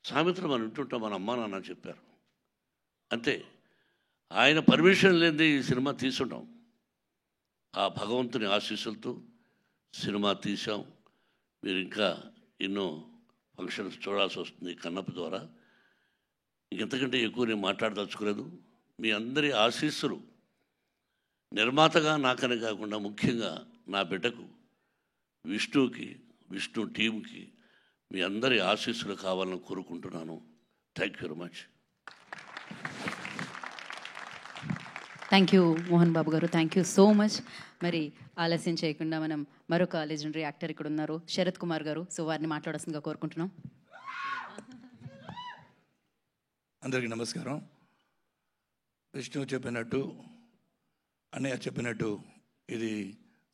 సామెతలు మనం వింటుంటాం, మన అమ్మా నాన్న చెప్పారు అంతే. ఆయన పర్మిషన్ లేనిది ఈ సినిమా తీసుంటాం. ఆ భగవంతుని ఆశీస్సులతో సినిమా తీసాం. మీరు ఇంకా ఎన్నో ఫంక్షన్స్ చూడాల్సి వస్తుంది కన్నప్ప ద్వారా. ఇంకెంతకంటే ఎక్కువ నేను మాట్లాడదలుచుకోలేదు. మీ అందరి ఆశీస్సులు నిర్మాతగా నాకనే కాకుండా ముఖ్యంగా నా బిడ్డకు విష్ణుకి, విష్ణు టీంకి మీ అందరి ఆశీస్సులు కావాలని కోరుకుంటున్నాను. Thank you very much. Thank you Mohan Babu garu, thank you so much. మరి ఆలస్యం చేయకుండా మనం మరొక లెజెండరీ యాక్టర్ ఇక్కడ ఉన్నారు, శరత్ కుమార్ గారు. సో వారిని మాట్లాడాల్సిందిగా కోరుకుంటున్నాం. అందరికీ నమస్కారం. విష్ణు చెప్పినట్టు, అన్నయ్య చెప్పినట్టు ఇది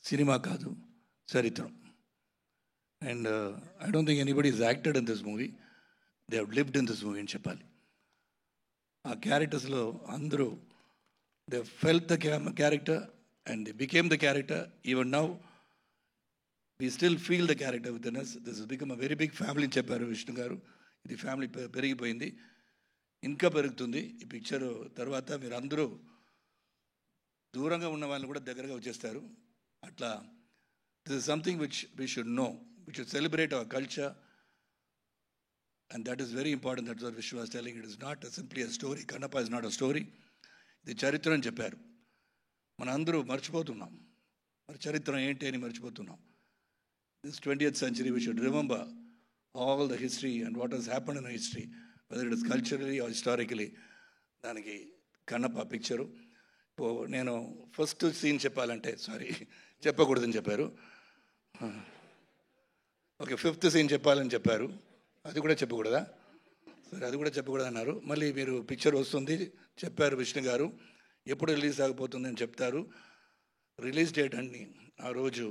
సినిమా కాదు, చరిత్రం. And I don't think anybody is acted in this movie, they have lived in this movie అని చెప్పాలి. ఆ క్యారెక్టర్స్లో అందరూ they felt the character and they became the character. Even now we still feel the character with us. This is become a very big family అని చెప్పారు విష్ణు గారు. ఇది family పెరిగిపోయింది, ఇంకా పెరుగుతుంది. ఈ పిక్చర్ తర్వాత మీరు అందరూ దూరంగా ఉన్న వాళ్ళని కూడా దగ్గరగా వచ్చేస్తారు. అట్లా this is something which we should know, we should celebrate our culture, and that is very important. That's what Vishnu was telling. It is not simply a story. Kannappa is not a story, ఇది చరిత్ర అని చెప్పారు. మన అందరూ మర్చిపోతున్నాం, మరి చరిత్ర ఏంటి అని మర్చిపోతున్నాం. This 20th century we should remember all the history and what has happened in history, whether it is culturally or historically. దానికి కన్నప్ప పిక్చరు. నేను ఫస్ట్ సీన్ చెప్పాలంటే, సారీ చెప్పకూడదని చెప్పారు. ఓకే, 5th సీన్ చెప్పాలని చెప్పారు, అది కూడా చెప్పకూడదా? సరే, అది కూడా చెప్పకూడదు అన్నారు. మళ్ళీ మీరు పిక్చర్ వస్తుంది చెప్పారు విష్ణు గారు, ఎప్పుడు రిలీజ్ ఆగిపోతుంది అని చెప్తారు. రిలీజ్ డేట్ అన్ని ఆ రోజు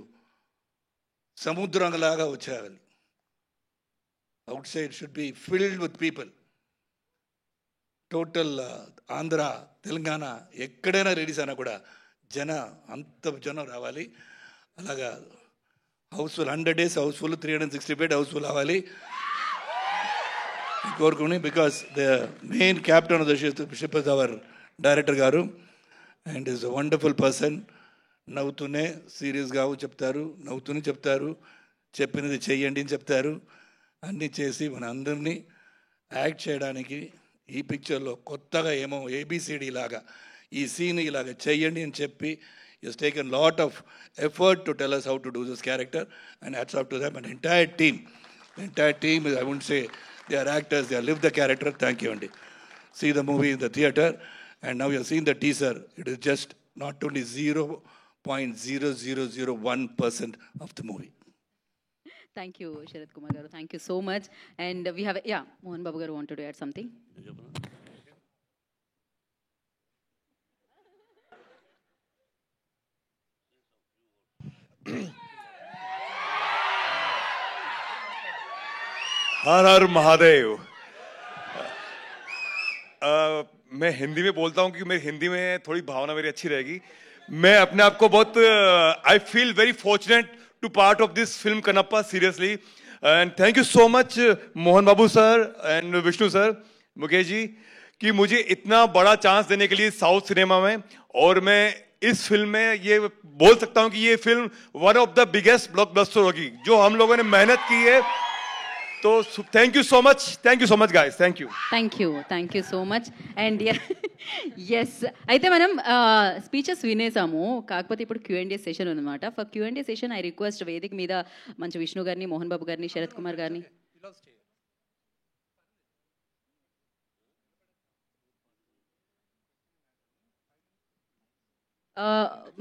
సముద్రంలాగా వచ్చేయాలి. Outside should be filled with people. Total Andhra, Telangana ఎక్కడైనా రిలీజ్ అయినా కూడా అంత జనం రావాలి. అలాగా house full 100 days house full, 360 bed house full అవ్వాలి కోరుకుని. Because the main captain of the ship is our director గారు, and is a wonderful person. నవ్వుతూనే సీరియస్గా చెప్తారు, నవ్వుతూనే చెప్తారు, చెప్పినది చెయ్యండి అని చెప్తారు. అన్నీ చేసి మన అందరినీ యాక్ట్ చేయడానికి ఈ పిక్చర్లో కొత్తగా ఏమో ఏబిసిడి లాగా ఈ సీన్ ఇలాగా చెయ్యండి అని చెప్పి has taken lot of effort to tell us how to do this character, and hats off to them and entire team. The entire team, I wouldn't say they are actors, they have lived the character. Thank you, Andy. See the movie in the theater, and now you have seen the teaser. It is just not only 0.0001% of the movie. Thank you, Sharad Kumar garu. Thank you so much. And we have, yeah, Mohan Babu garu wanted to add something. हर हर महादेव। मैं हिंदी में बोलता हूँ कि मेरी हिंदी में थोड़ी भावना मेरी अच्छी रहेगी। मैं अपने आप को बहुत I feel very fortunate to part of this film Kannappa, seriously. And thank you so much Mohan Babu sir and Vishnu sir, Mukesh ji, कि मुझे इतना बड़ा चांस देने के लिए साउथ सिनेमा में। और मैं इस फिल्म में ये बोल सकता हूँ कि ये film one of the biggest blockbuster होगी जो हम लोगों ने मेहनत की है। तो thank you so much guys, thank you so much. And yes, అయితే మనం స్పీచెస్ వినేసాము, కాకపోతే ఇప్పుడు Q&A సెషన్ ఉందన్నమాట. For Q&A session I request వేదిక మీద మంచి విష్ణు గారిని, మోహన్ బాబు గారిని, శరత్ కుమార్ గారిని.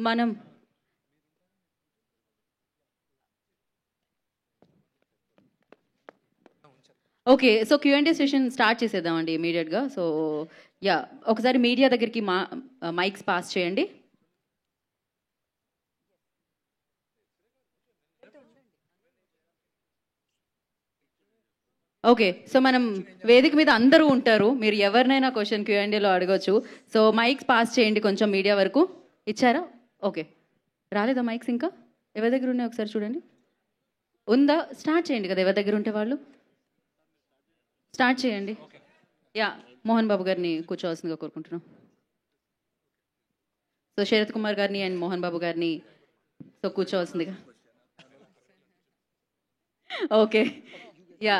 మనం okay, so Q&A session start చేసేద్దామండి ఇమీడియట్గా. సో యా, ఒకసారి మీడియా దగ్గరికి మైక్స్ పాస్ చేయండి. ఓకే, సో మనం వేదిక మీద అందరూ ఉంటారు, మీరు ఎవరినైనా క్వశ్చన్ Q&Aలో అడగవచ్చు. సో మైక్స్ పాస్ చేయండి కొంచెం మీడియా వరకు. ఇచ్చారా? ఓకే, రాలేదా మైక్స్? ఇంకా ఎవరి దగ్గర ఉన్నాయి ఒకసారి చూడండి. ఉందా? స్టార్ట్ చేయండి కదా, ఎవరి దగ్గర ఉంటే వాళ్ళు స్టార్ట్ చేయండి. యా, మోహన్ బాబు గారిని కూర్చోవాల్సిందిగా కోరుకుంటున్నాం. సో శరత్ కుమార్ గారిని అండ్ మోహన్ బాబు గారిని సో కూర్చోవాల్సిందిగా. ఓకే, యా,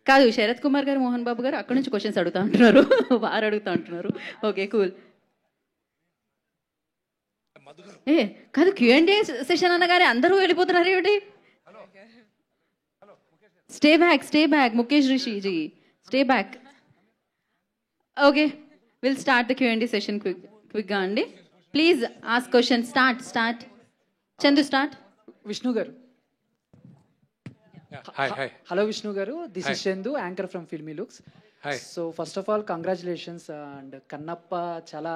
కాదు, శరత్ కుమార్ గారు, మోహన్ బాబు గారు అక్కడ నుంచి క్వశ్చన్స్ అడుగుతా ఉంటున్నారు, వారు అడుగుతా ఉంటున్నారు. Okay, cool. కాదు, Q&A సెషన్ అనగానే అందరూ వెళ్ళిపోతున్నారు ఏమిటి? Stay back Mukesh Rishiji, stay back. Okay, will start the Q&A session క్విక్గా అండి. Please ask question. Start Chandu, start. Vishnu గారు. Hi. Hello Vishnu garu, this is Chandu, anchor from Filmy Looks. Hi. So first of all congratulations, and Kannappa chala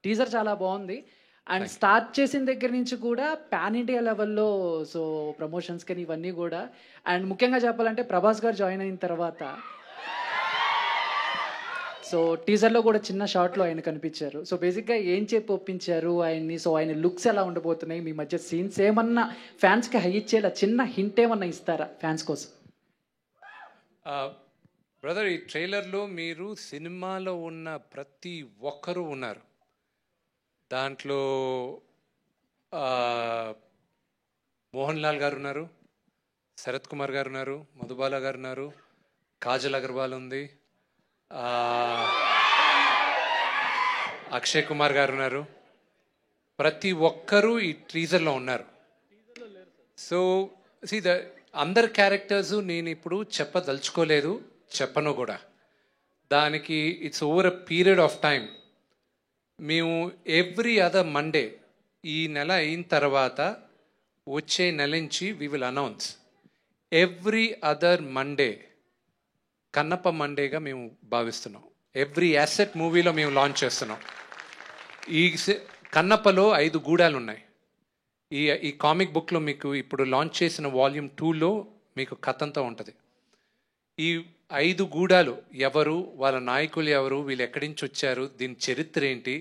teaser chala బాగుంది. And start చేసిన దగ్గర నుంచి కూడా pan India లెవెల్లో so promotions కానీ ఇవన్నీ కూడా. అండ్ ముఖ్యంగా చెప్పాలంటే ప్రభాస్ గారు జాయిన్ అయిన తర్వాత సో టీజర్లో కూడా చిన్న షార్ట్లో ఆయన కనిపించారు. సో బేసిక్గా ఏం చెప్పి ఒప్పించారు ఆయన్ని? సో ఆయన లుక్స్ ఎలా ఉండబోతున్నాయి? మీ మధ్య సీన్స్ ఏమన్నా ఫ్యాన్స్కి హై ఇచ్చేలా చిన్న హింట్ ఏమన్నా ఇస్తారా ఫ్యాన్స్ కోసం? బ్రదర్, ఈ ట్రైలర్లో మీరు సినిమాలో ఉన్న ప్రతి ఒక్కరూ ఉన్నారు. దాంట్లో మోహన్ లాల్ గారు ఉన్నారు, శరత్ కుమార్ గారు ఉన్నారు, మధుబాల గారు ఉన్నారు, కాజల్ అగర్వాల్ ఉంది, అక్షయ్ కుమార్ గారు ఉన్నారు. ప్రతి ఒక్కరూ ఈ టీజర్లో ఉన్నారు. సో అందరి క్యారెక్టర్స్ నేను ఇప్పుడు చెప్పదలుచుకోలేదు, చెప్పను కూడా. దానికి it's over a period of time. మేము ఎవ్రీ అదర్ మండే, ఈ నెల అయిన తర్వాత వచ్చే నెల నుంచి we will announce every other Monday Kannappa మండేగా మేము భావిస్తున్నాం. ఎవ్రీ యాసెట్ మూవీలో మేము లాంచ్ చేస్తున్నాం. ఈ కన్నప్పలో 5 గూడాలు ఉన్నాయి. ఈ కామిక్ బుక్లో మీకు ఇప్పుడు లాంచ్ చేసిన వాల్యూమ్ 2లో మీకు కథంతా ఉంటుంది. ఈ 5 గూడాలు ఎవరు, వాళ్ళ నాయకులు ఎవరు, వీళ్ళు ఎక్కడి నుంచి వచ్చారు, దీని చరిత్ర ఏంటి,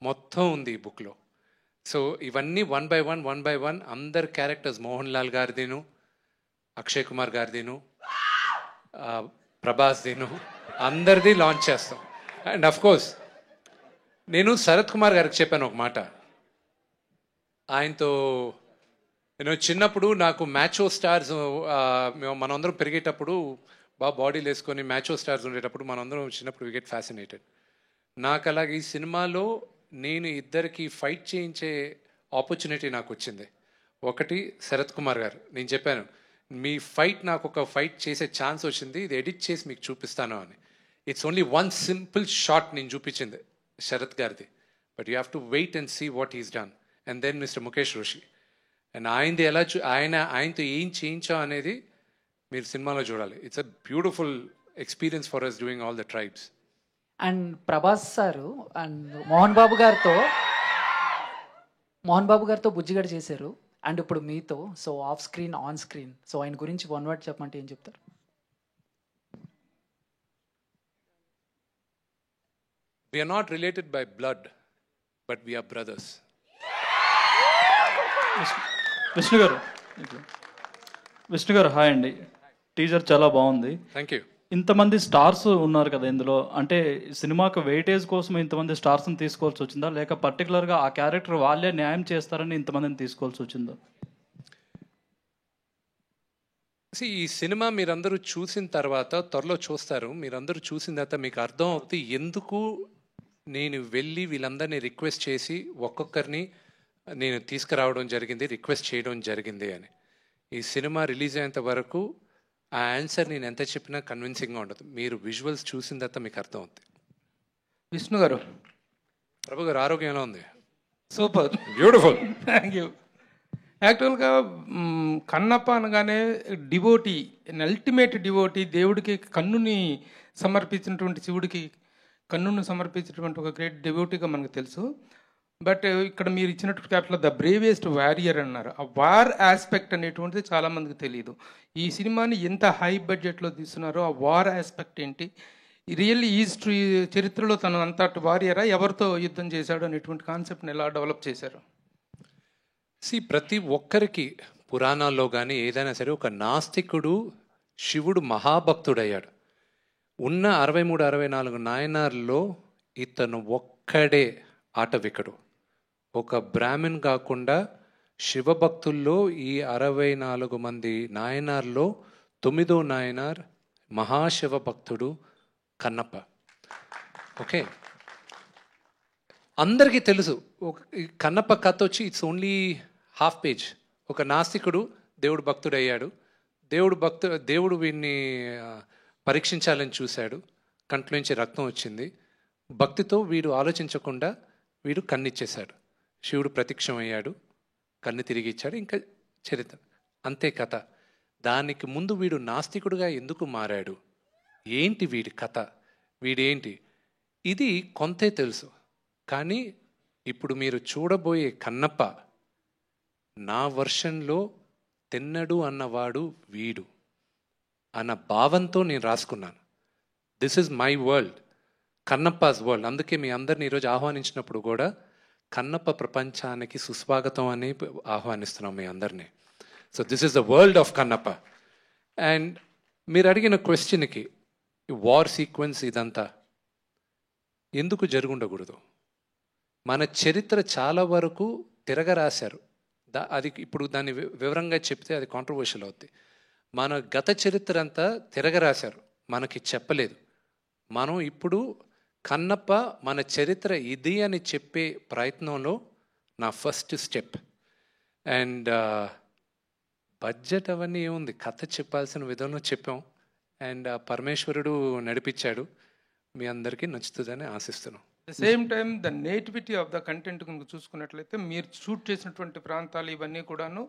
మొత్తం ఉంది ఈ బుక్లో. సో ఇవన్నీ వన్ బై వన్ అందరు క్యారెక్టర్స్, మోహన్ లాల్ గారిదేను, అక్షయ్ కుమార్ గారిదేను, ప్రభాస్ దేను, అందరిది లాంచ్ చేస్తాం. అండ్ అఫ్ కోర్స్ నేను శరత్ కుమార్ గారికి చెప్పాను ఒక మాట, ఆయనతో నేను చిన్నప్పుడు నాకు మ్యాచో స్టార్స్ మనందరం పెరిగేటప్పుడు బాగా బాడీలు వేసుకొని మ్యాచో స్టార్స్ ఉండేటప్పుడు మనందరం చిన్నప్పుడు వి గెట్ ఫ్యాసినేటెడ్. నాకు అలాగే ఈ సినిమాలో నేను ఇద్దరికి ఫైట్ చేయించే ఆపర్చునిటీ నాకు వచ్చింది. ఒకటి శరత్ కుమార్ గారు, నేను చెప్పాను మీ ఫైట్ నాకు ఒక ఫైట్ చేసే ఛాన్స్ వచ్చింది, ఇది ఎడిట్ చేసి మీకు చూపిస్తాను అని. It's only one simple shot నేను చూపించింది శరత్ గారిది, but you have to wait and see what is done. And then mister Mukesh Rishi and ఆయనది ఎలా ఆయనతో ఏం చేయించాం అనేది మీరు సినిమాలో చూడాలి. It's a beautiful experience for us doing all the tribes. And Prabhas sir and Mohan Babu గారితో బుజ్జిగడ చేశారు, అండ్ ఇప్పుడు మీతో. So off screen on screen, so ఆయన గురించి వన్ వర్డ్ చెప్పమంటే ఏం చెప్తారు? We are not related by blood, but we are brothers. Vishnu గారు హాయ్ అండి. టీజర్ చాలా బాగుంది. Thank you. ఇంతమంది స్టార్స్ ఉన్నారు కదా ఇందులో, అంటే సినిమాకు వెయిటేజ్ కోసం ఇంతమంది స్టార్స్ని తీసుకోవాల్సి వచ్చిందా, లేక పర్టికులర్గా ఆ క్యారెక్టర్ వాళ్ళే న్యాయం చేస్తారని ఇంతమందిని తీసుకోవాల్సి వచ్చిందా? ఈ సినిమా మీరందరూ చూసిన తర్వాత, త్వరలో చూస్తారు, మీరందరూ చూసిన తర్వాత మీకు అర్థం అవుతుంది ఎందుకు నేను వెళ్ళి వీళ్ళందరినీ రిక్వెస్ట్ చేసి ఒక్కొక్కరిని నేను తీసుకురావడం జరిగింది, రిక్వెస్ట్ చేయడం జరిగింది అని. ఈ సినిమా రిలీజ్ అయ్యేంత వరకు ఆ ఆన్సర్ నేను ఎంత చెప్పినా కన్విన్సింగ్గా ఉండదు. మీరు విజువల్స్ చూసిన తర్వాత మీకు అర్థం అవుతుంది. విష్ణు గారు, ప్రభు గారు ఆరోగ్యం ఎలా ఉంది? Super, beautiful. Thank you. యాక్చువల్గా కన్నప్ప అనగానే డివోటీ, అల్టిమేట్ డివోటీ, దేవుడికి కన్నుని సమర్పించినటువంటి, శివుడికి కన్నును సమర్పించినటువంటి ఒక గ్రేట్ డివోటీగా మనకు తెలుసు. బట్ ఇక్కడ మీరు ఇచ్చినటువంటి క్యాప్టన్లో ద బ్రేవెస్ట్ వారియర్ అన్నారు. ఆ వార్ ఆస్పెక్ట్ అనేటువంటిది చాలామందికి తెలియదు. ఈ సినిమాని ఎంత హై బడ్జెట్లో తీస్తున్నారో ఆ వార్ ఆస్పెక్ట్ ఏంటి, రియల్లీ హిస్టరీ చరిత్రలో తను అంతటి వారియరా, ఎవరితో యుద్ధం చేశాడు అనేటువంటి కాన్సెప్ట్ని ఎలా డెవలప్ చేశారు? ప్రతి ఒక్కరికి పురాణాల్లో కానీ ఏదైనా సరే ఒక నాస్తికుడు శివుడు మహాభక్తుడయ్యాడు. ఉన్న 63-64 నాయనార్లో ఇతను ఒక్కడే ఆటవికుడు. ఒక బ్రాహ్మణ్ కాకుండా శివభక్తుల్లో ఈ 64 మంది నాయనార్లో 9వ నాయనార్ మహాశివ భక్తుడు కన్నప్ప. ఓకే, అందరికీ తెలుసు. కన్నప్ప కథ వచ్చి ఇట్స్ ఓన్లీ హాఫ్ పేజ్. ఒక నాస్తికుడు దేవుడు భక్తుడు అయ్యాడు, దేవుడు వీడిని పరీక్షించాలని చూశాడు, కంట్లోంచి రక్తం వచ్చింది, భక్తితో వీడు ఆలోచించకుండా వీడు కన్నిచ్చేశాడు, శివుడు ప్రత్యక్షమయ్యాడు, కన్ను తిరిగి ఇచ్చాడు, ఇంకా చరిత్ర అంతే కథ. దానికి ముందు వీడు నాస్తికుడుగా ఎందుకు మారాడు, ఏంటి వీడి కథ, వీడేంటి, ఇది కొంతే తెలుసు. కానీ ఇప్పుడు మీరు చూడబోయే కన్నప్ప నా వర్షన్లో తిన్నడు అన్నవాడు వీడు అన్న భావంతో నేను రాసుకున్నాను. This is my world, Kannappa's world. అందుకే మీ అందరిని ఈరోజు ఆహ్వానించినప్పుడు కూడా కన్నప్ప ప్రపంచానికి సుస్వాగతం అని ఆహ్వానిస్తున్నాం మీ అందరినీ. So this is the world of Kannappa. And మీరు అడిగిన క్వశ్చన్కి వార్ సీక్వెన్స్ ఇదంతా ఎందుకు జరుగుండకూడదు? మన చరిత్ర చాలా వరకు తిరగరాశారు. అది ఇప్పుడు దాన్ని వివరంగా చెప్తే అది కాంట్రవర్షియల్ అవుద్ది. మన గత చరిత్ర అంతా తిరగరాశారు, మనకి చెప్పలేదు. మనం ఇప్పుడు కన్నప్ప మన చరిత్ర ఇది అని చెప్పే ప్రయత్నంలో నా ఫస్ట్ స్టెప్. అండ్ బడ్జెట్ అవన్నీ ఏముంది, కథ చెప్పాల్సిన విధంలో చెప్పాం. అండ్ పరమేశ్వరుడు నడిపించాడు. మీ అందరికీ నచ్చుతుందని ఆశిస్తున్నాం. The same time the nativity of the content కనుక చూసుకున్నట్లయితే మీరు షూట్ చేసినటువంటి ప్రాంతాలు ఇవన్నీ కూడాను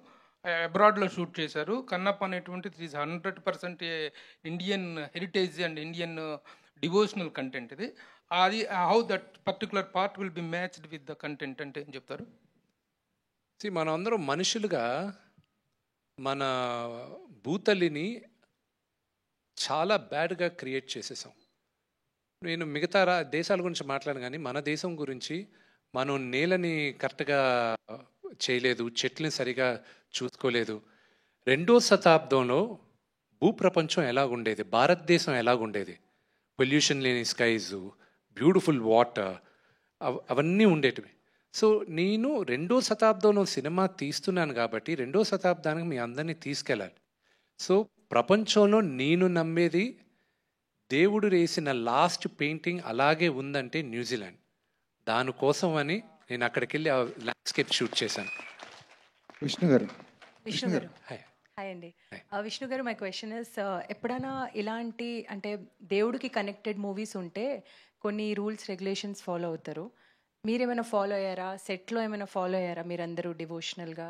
అబ్రాడ్లో షూట్ చేశారు. కన్నప్ప అనేటువంటిది is 100% Indian heritage and Indian devotional content. ఇది అది how that particular part will be matched with the content అంటే ఏం చెప్తారు? మనం అందరం మనుషులుగా మన భూతల్లిని చాలా బ్యాడ్గా క్రియేట్ చేసేసాం. నేను మిగతా దేశాల గురించి మాట్లాడను, కానీ మన దేశం గురించి మనం నేలని కరెక్ట్గా చేయలేదు, చెట్లని సరిగా చూసుకోలేదు. 2వ శతాబ్దంలో భూప్రపంచం ఎలాగుండేది, భారతదేశం ఎలాగుండేది, పొల్యూషన్ లేని స్కైస్, బ్యూటిఫుల్ వాటర్, అవన్నీ ఉండేటివి. సో నేను 2వ శతాబ్దంలో సినిమా తీస్తున్నాను కాబట్టి 2వ శతాబ్దానికి మీ అందరినీ తీసుకెళ్ళాలి. సో ప్రపంచంలో నేను నమ్మేది దేవుడు వేసిన లాస్ట్ పెయింటింగ్ అలాగే ఉందంటే న్యూజిలాండ్. దానికోసం అని నేను అక్కడికి వెళ్ళి ఆ ల్యాండ్స్కేప్ షూట్ చేశాను. విష్ణు గారు హాయ్. హాయ్ అండి. విష్ణు గారు, మై క్వశ్చన్ ఇస్, ఎప్పుడైనా ఇలాంటి అంటే దేవుడికి కనెక్టెడ్ మూవీస్ ఉంటే కొన్ని రూల్స్ రెగ్యులేషన్స్ ఫాలో అవుతారు. మీరేమైనా ఫాలో అయ్యారా? సెట్లో ఏమైనా ఫాలో అయ్యారా మీరందరూ డివోషనల్గా?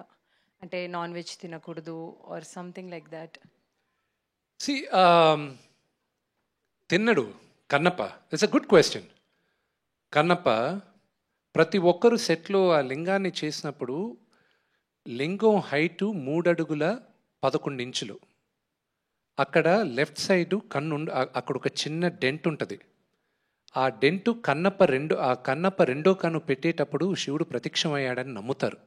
అంటే నాన్ వెజ్ తినకూడదు or something like that. See Thinnadu Kannappa, it's a good question. Kannappa ప్రతి ఒక్కరు సెట్లో ఆ లింగాన్ని చేసినప్పుడు లింగం హైటు 3 అడుగుల 11 ఇంచులు. అక్కడ లెఫ్ట్ సైడ్ కన్ను అక్కడ ఒక చిన్న డెంట్ ఉంటుంది. ఆ డెంటు కన్నప్ప రెండో కన్ను పెట్టేటప్పుడు శివుడు ప్రత్యక్షమయ్యాడని నమ్ముతారు.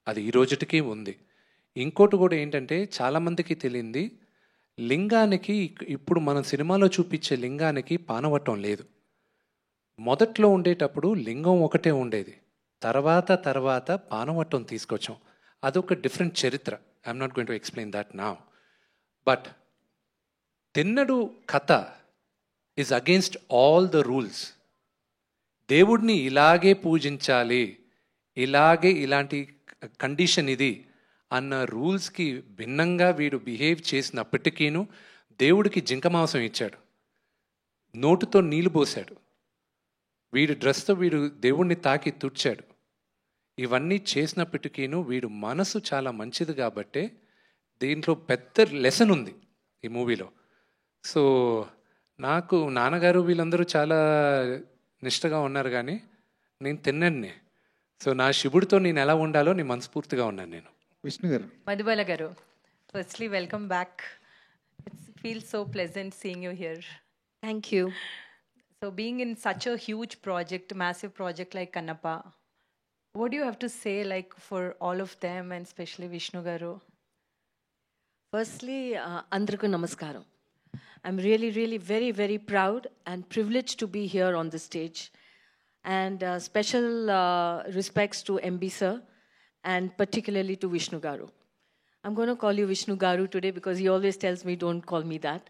అది ఈ రోజుటికి ఉంది. ఇంకోటి కూడా ఏంటంటే చాలామందికి తెలియంది, లింగానికి ఇప్పుడు మన సినిమాలో చూపించే లింగానికి పానవట్టం లేదు. మొదట్లో ఉండేటప్పుడు లింగం ఒకటే ఉండేది, తర్వాత పానవట్టం తీసుకొచ్చాం. అదొక డిఫరెంట్ చరిత్ర. I'm not going to explain that now. But Thinnadu కథ is against all the rules. దేవుడిని ఇలాగే పూజించాలి, ఇలాంటి కండిషన్ ఇది అన్న రూల్స్కి భిన్నంగా వీడు బిహేవ్ చేసినప్పటికీను దేవుడికి జింక మాంసం ఇచ్చాడు, నోటుతో నీళ్లు పోశాడు, వీడు డ్రెస్తో వీడు దేవుణ్ణి తాకి తుడిచాడు. ఇవన్నీ చేసినప్పటికీను వీడు మనసు చాలా మంచిది కాబట్టే దీంట్లో పెద్ద లెసన్ ఉంది ఈ మూవీలో. సో నాకు నాన్నగారు వీళ్ళందరూ చాలా నిష్టగా ఉన్నారు, కానీ నేను తిన్నాను. సో నా శివుడితో నేను ఎలా ఉండాలో నేను మనస్ఫూర్తిగా ఉన్నాను నేను. విష్ణు గారు, మధుబాల గారు, firstly welcome back. It's feel so pleasant seeing you here. Thank you. So being in such a huge project, massive project like Kannappa, what do you have to say like for all of them and especially Vishnu Garu? Firstly, Andraku Namaskaram. I'm really very proud and privileged to be here on the stage. And special respects to MB sir and particularly to Vishnu Garu. I'm going to call you Vishnu Garu today because he always tells me don't call me that.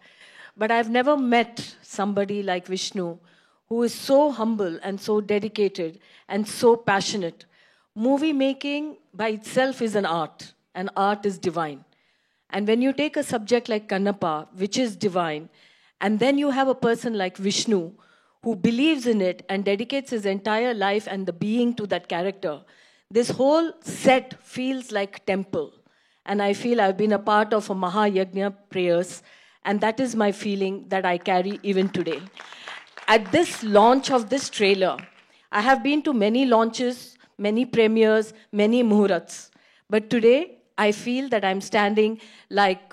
But I've never met somebody like Vishnu who is so humble and so dedicated and so passionate. Movie making by itself is an art, and art is divine. And when you take a subject like Kannappa, which is divine, and then you have a person like Vishnu who believes in it and dedicates his entire life and the being to that character, this whole set feels like temple. And I feel I've been a part of a Mahayagna prayers. And that is my feeling that I carry even today. At this launch of this trailer, I have been to many launches, many premieres, many muhurats. But today, I feel that I'm standing like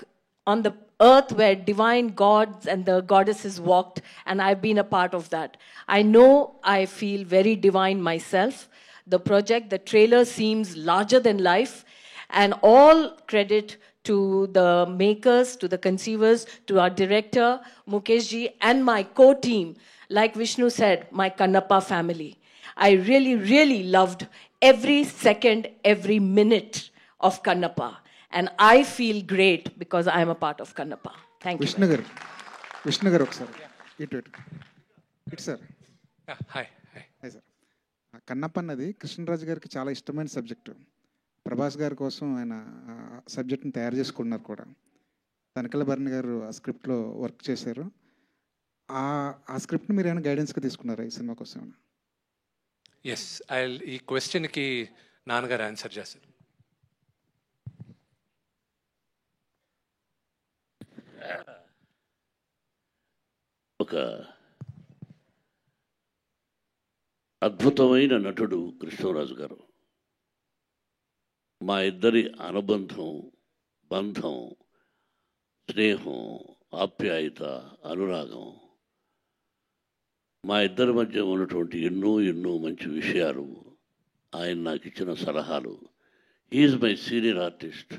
on the earth where divine gods and the goddesses walked, and I've been a part of that. I know I feel very divine myself. The project, the trailer seems larger than life, and all credit to the makers, to the conceivers, to our director, Mukesh ji, and my co-team, like Vishnu said, my Kannappa family. I really loved every second, every minute of Kannappa. And I feel great because I am a part of Kannappa. Thank you. Vishnu గారు ఒకసారి ఇటు sir. Hi sir, Kannappa అన్నది కృష్ణరాజు గారికి చాలా ఇష్టమైన subject. Prabhas గారి కోసం ఆయన సబ్జెక్ట్ని తయారు చేసుకున్నారు కూడా. తనకల భరణి గారు ఆ స్క్రిప్ట్లో వర్క్ చేశారు. ఆ స్క్రిప్ట్ని మీరు ఏమైనా గైడెన్స్గా తీసుకున్నారా ఈ సినిమా కోసం? ఎస్, ఈ క్వశ్చన్కి నాన్నగారు ఆన్సర్ చేస్తారు. ఒక అద్భుతమైన నటుడు కృష్ణరాజు గారు. మా ఇద్దరి అనుబంధం, బంధం, స్నేహం, ఆప్యాయత, అనురాగం, మా ఇద్దరి మధ్య ఉన్నటువంటి ఎన్నో మంచి విషయాలు, ఆయన నాకు ఇచ్చిన సలహాలు. He's my senior artist.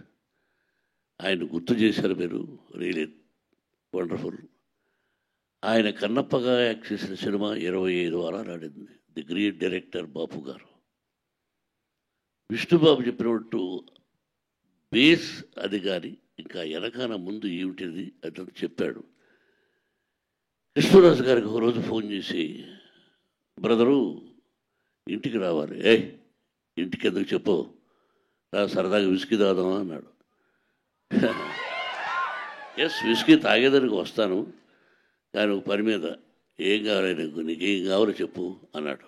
ఆయన గుర్తు చేశారు మీరు, రియలీ వండర్ఫుల్. ఆయన కన్నప్పగా యాక్ట్ చేసిన సినిమా 25 వారాలు ఆడింది. ది గ్రేట్ డైరెక్టర్ బాపు గారు. విష్ణుబాబు చెప్పినట్టు బేస్ అది కానీ ఇంకా వెనకాల ముందు ఏమిటిది అదంతా చెప్పాడు. కృష్ణరాజు గారికి ఒక రోజు ఫోన్ చేసి, బ్రదరు ఇంటికి రావాలి. ఇంటికి ఎందుకు చెప్పు, రా సరదాగా విస్కీ తాగుదామా అన్నాడు. ఎస్, విస్కీ తాగేదానికి వస్తాను, కానీ ఒక పని మీద, ఏం కావాలి నీకేం కావాలో చెప్పు అన్నాడు.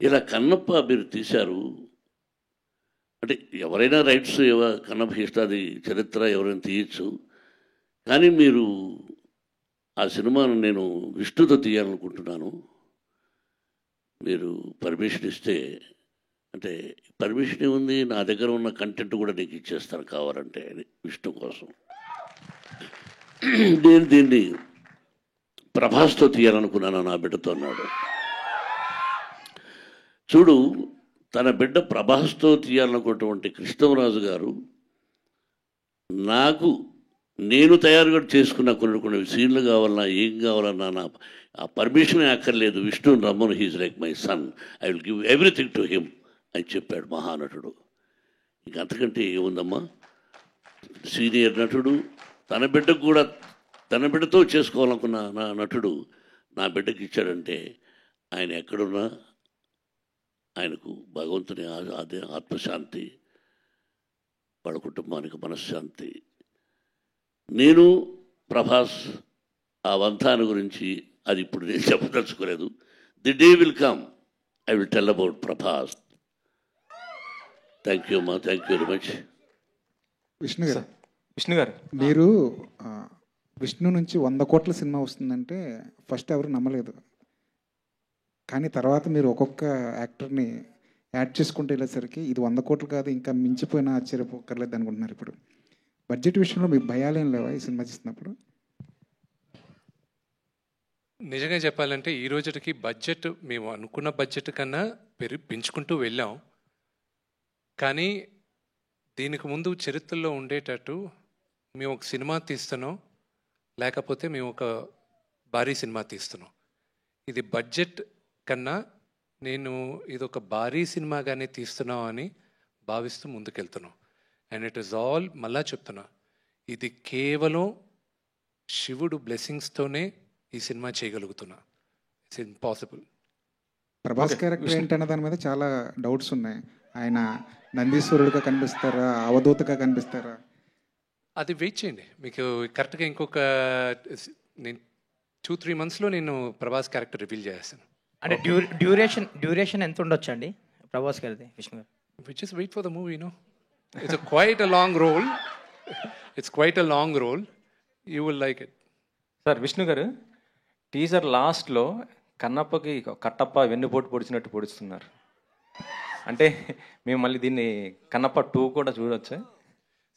ఇలా కన్నప్ప మీరు తీశారు అంటే ఎవరైనా రైట్స్ కన్నప్ప హిస్టరీ చరిత్ర ఎవరైనా తీయచ్చు, కానీ మీరు ఆ సినిమాను నేను విష్ణుతో తీయాలనుకుంటున్నాను, మీరు పర్మిషన్ ఇస్తే, అంటే పర్మిషన్ ఏముంది, నా దగ్గర ఉన్న కంటెంట్ కూడా నీకు ఇచ్చేస్తాను కావాలంటే అని విష్ణు కోసం. నేను దీన్ని ప్రభాస్తో తీయాలనుకున్నాను, నా బిడ్డతో అన్నాడు. చూడు, తన బిడ్డ ప్రభాస్తో తీయాలనుకున్నటువంటి కృష్ణరాజు గారు నేను తయారుగా చేసుకున్న కొన్ని సీన్లు కావాలన్నా ఏం కావాలన్నా నా ఆ పర్మిషన్ అక్కర్లేదు, విష్ణుని రమ్మను, he's like my son, I will give everything to him అని చెప్పాడు మహానటుడు. ఇంక అంతకంటే ఏముందమ్మా, సీనియర్ నటుడు తన బిడ్డతో చేసుకోవాలనుకున్న నా నటుడు నా బిడ్డకి ఇచ్చాడంటే ఆయన ఎక్కడున్నా ఆయనకు భగవంతుని అదే ఆత్మశాంతి, వాళ్ళ కుటుంబానికి మనశ్శాంతి. నేను ప్రభాస్ ఆ వంతాన్ని గురించి అది ఇప్పుడు నేను చెప్పదలుచుకోలేదు. The day will come, I will tell about Prabhas. Thank you అమ్మా, thank you very much. Vishnu గారు మీరు విష్ణు నుంచి 100 కోట్ల సినిమా వస్తుందంటే ఫస్ట్ ఎవరు నమ్మలేదు, కానీ తర్వాత మీరు ఒక్కొక్క యాక్టర్ని యాడ్ చేసుకుంటూ వెళ్ళేసరికి ఇది 100 కోట్లు కాదు, ఇంకా మించిపోయినా ఆశ్చర్యపోకర్లేదు అనుకుంటున్నారు. ఇప్పుడు బడ్జెట్ విషయంలో మీకు భయాలేం లేవా ఈ సినిమా చేసినప్పుడు? నిజంగా చెప్పాలంటే ఈ రోజుకి బడ్జెట్ మేము అనుకున్న బడ్జెట్ కన్నా పెంచుకుంటూ వెళ్ళాం. కానీ దీనికి ముందు చరిత్రలో ఉండేటట్టు మేము ఒక సినిమా తీస్తున్నాం, లేకపోతే మేము ఒక భారీ సినిమా తీస్తున్నాం. ఇది బడ్జెట్ కన్నా నేను ఇది ఒక భారీ సినిమాగానే తీస్తున్నాం అని భావిస్తూ ముందుకెళ్తున్నాం. అండ్ ఇట్ ఈస్ ఆల్, మళ్ళా చెప్తున్నా, ఇది కేవలం శివుడు బ్లెస్సింగ్స్తోనే ఈ సినిమా చేయగలుగుతున్నా. It's impossible. ప్రభాస్ క్యారెక్టర్ ఏంటన్న దాని మీద చాలా డౌట్స్ ఉన్నాయి. ఆయన నందీశ్వరుడిగా కనిపిస్తారా, అవధూతగా కనిపిస్తారా? అది వెయిట్ చేయండి, మీకు కరెక్ట్గా ఇంకొక నేను 2-3 మంత్స్లో నేను ప్రభాస్ క్యారెక్టర్ రివీల్ చేస్తాను. అంటే డ్యూరేషన్ ఎంత ఉండొచ్చు అండి ప్రభాస్ గారిది, విష్ణు గారు? We just wait for the movie, no? It's quite a long role. It's quite a long role. You will like it. Sir, Vishnu గారు టీజర్ లాస్ట్లో కన్నప్పకి కట్టప్ప వెన్నుపోటు పొడిచినట్టు పొడుస్తున్నారు. అంటే మేము మళ్ళీ దీన్ని కన్నప్ప 2 కూడా చూడొచ్చా?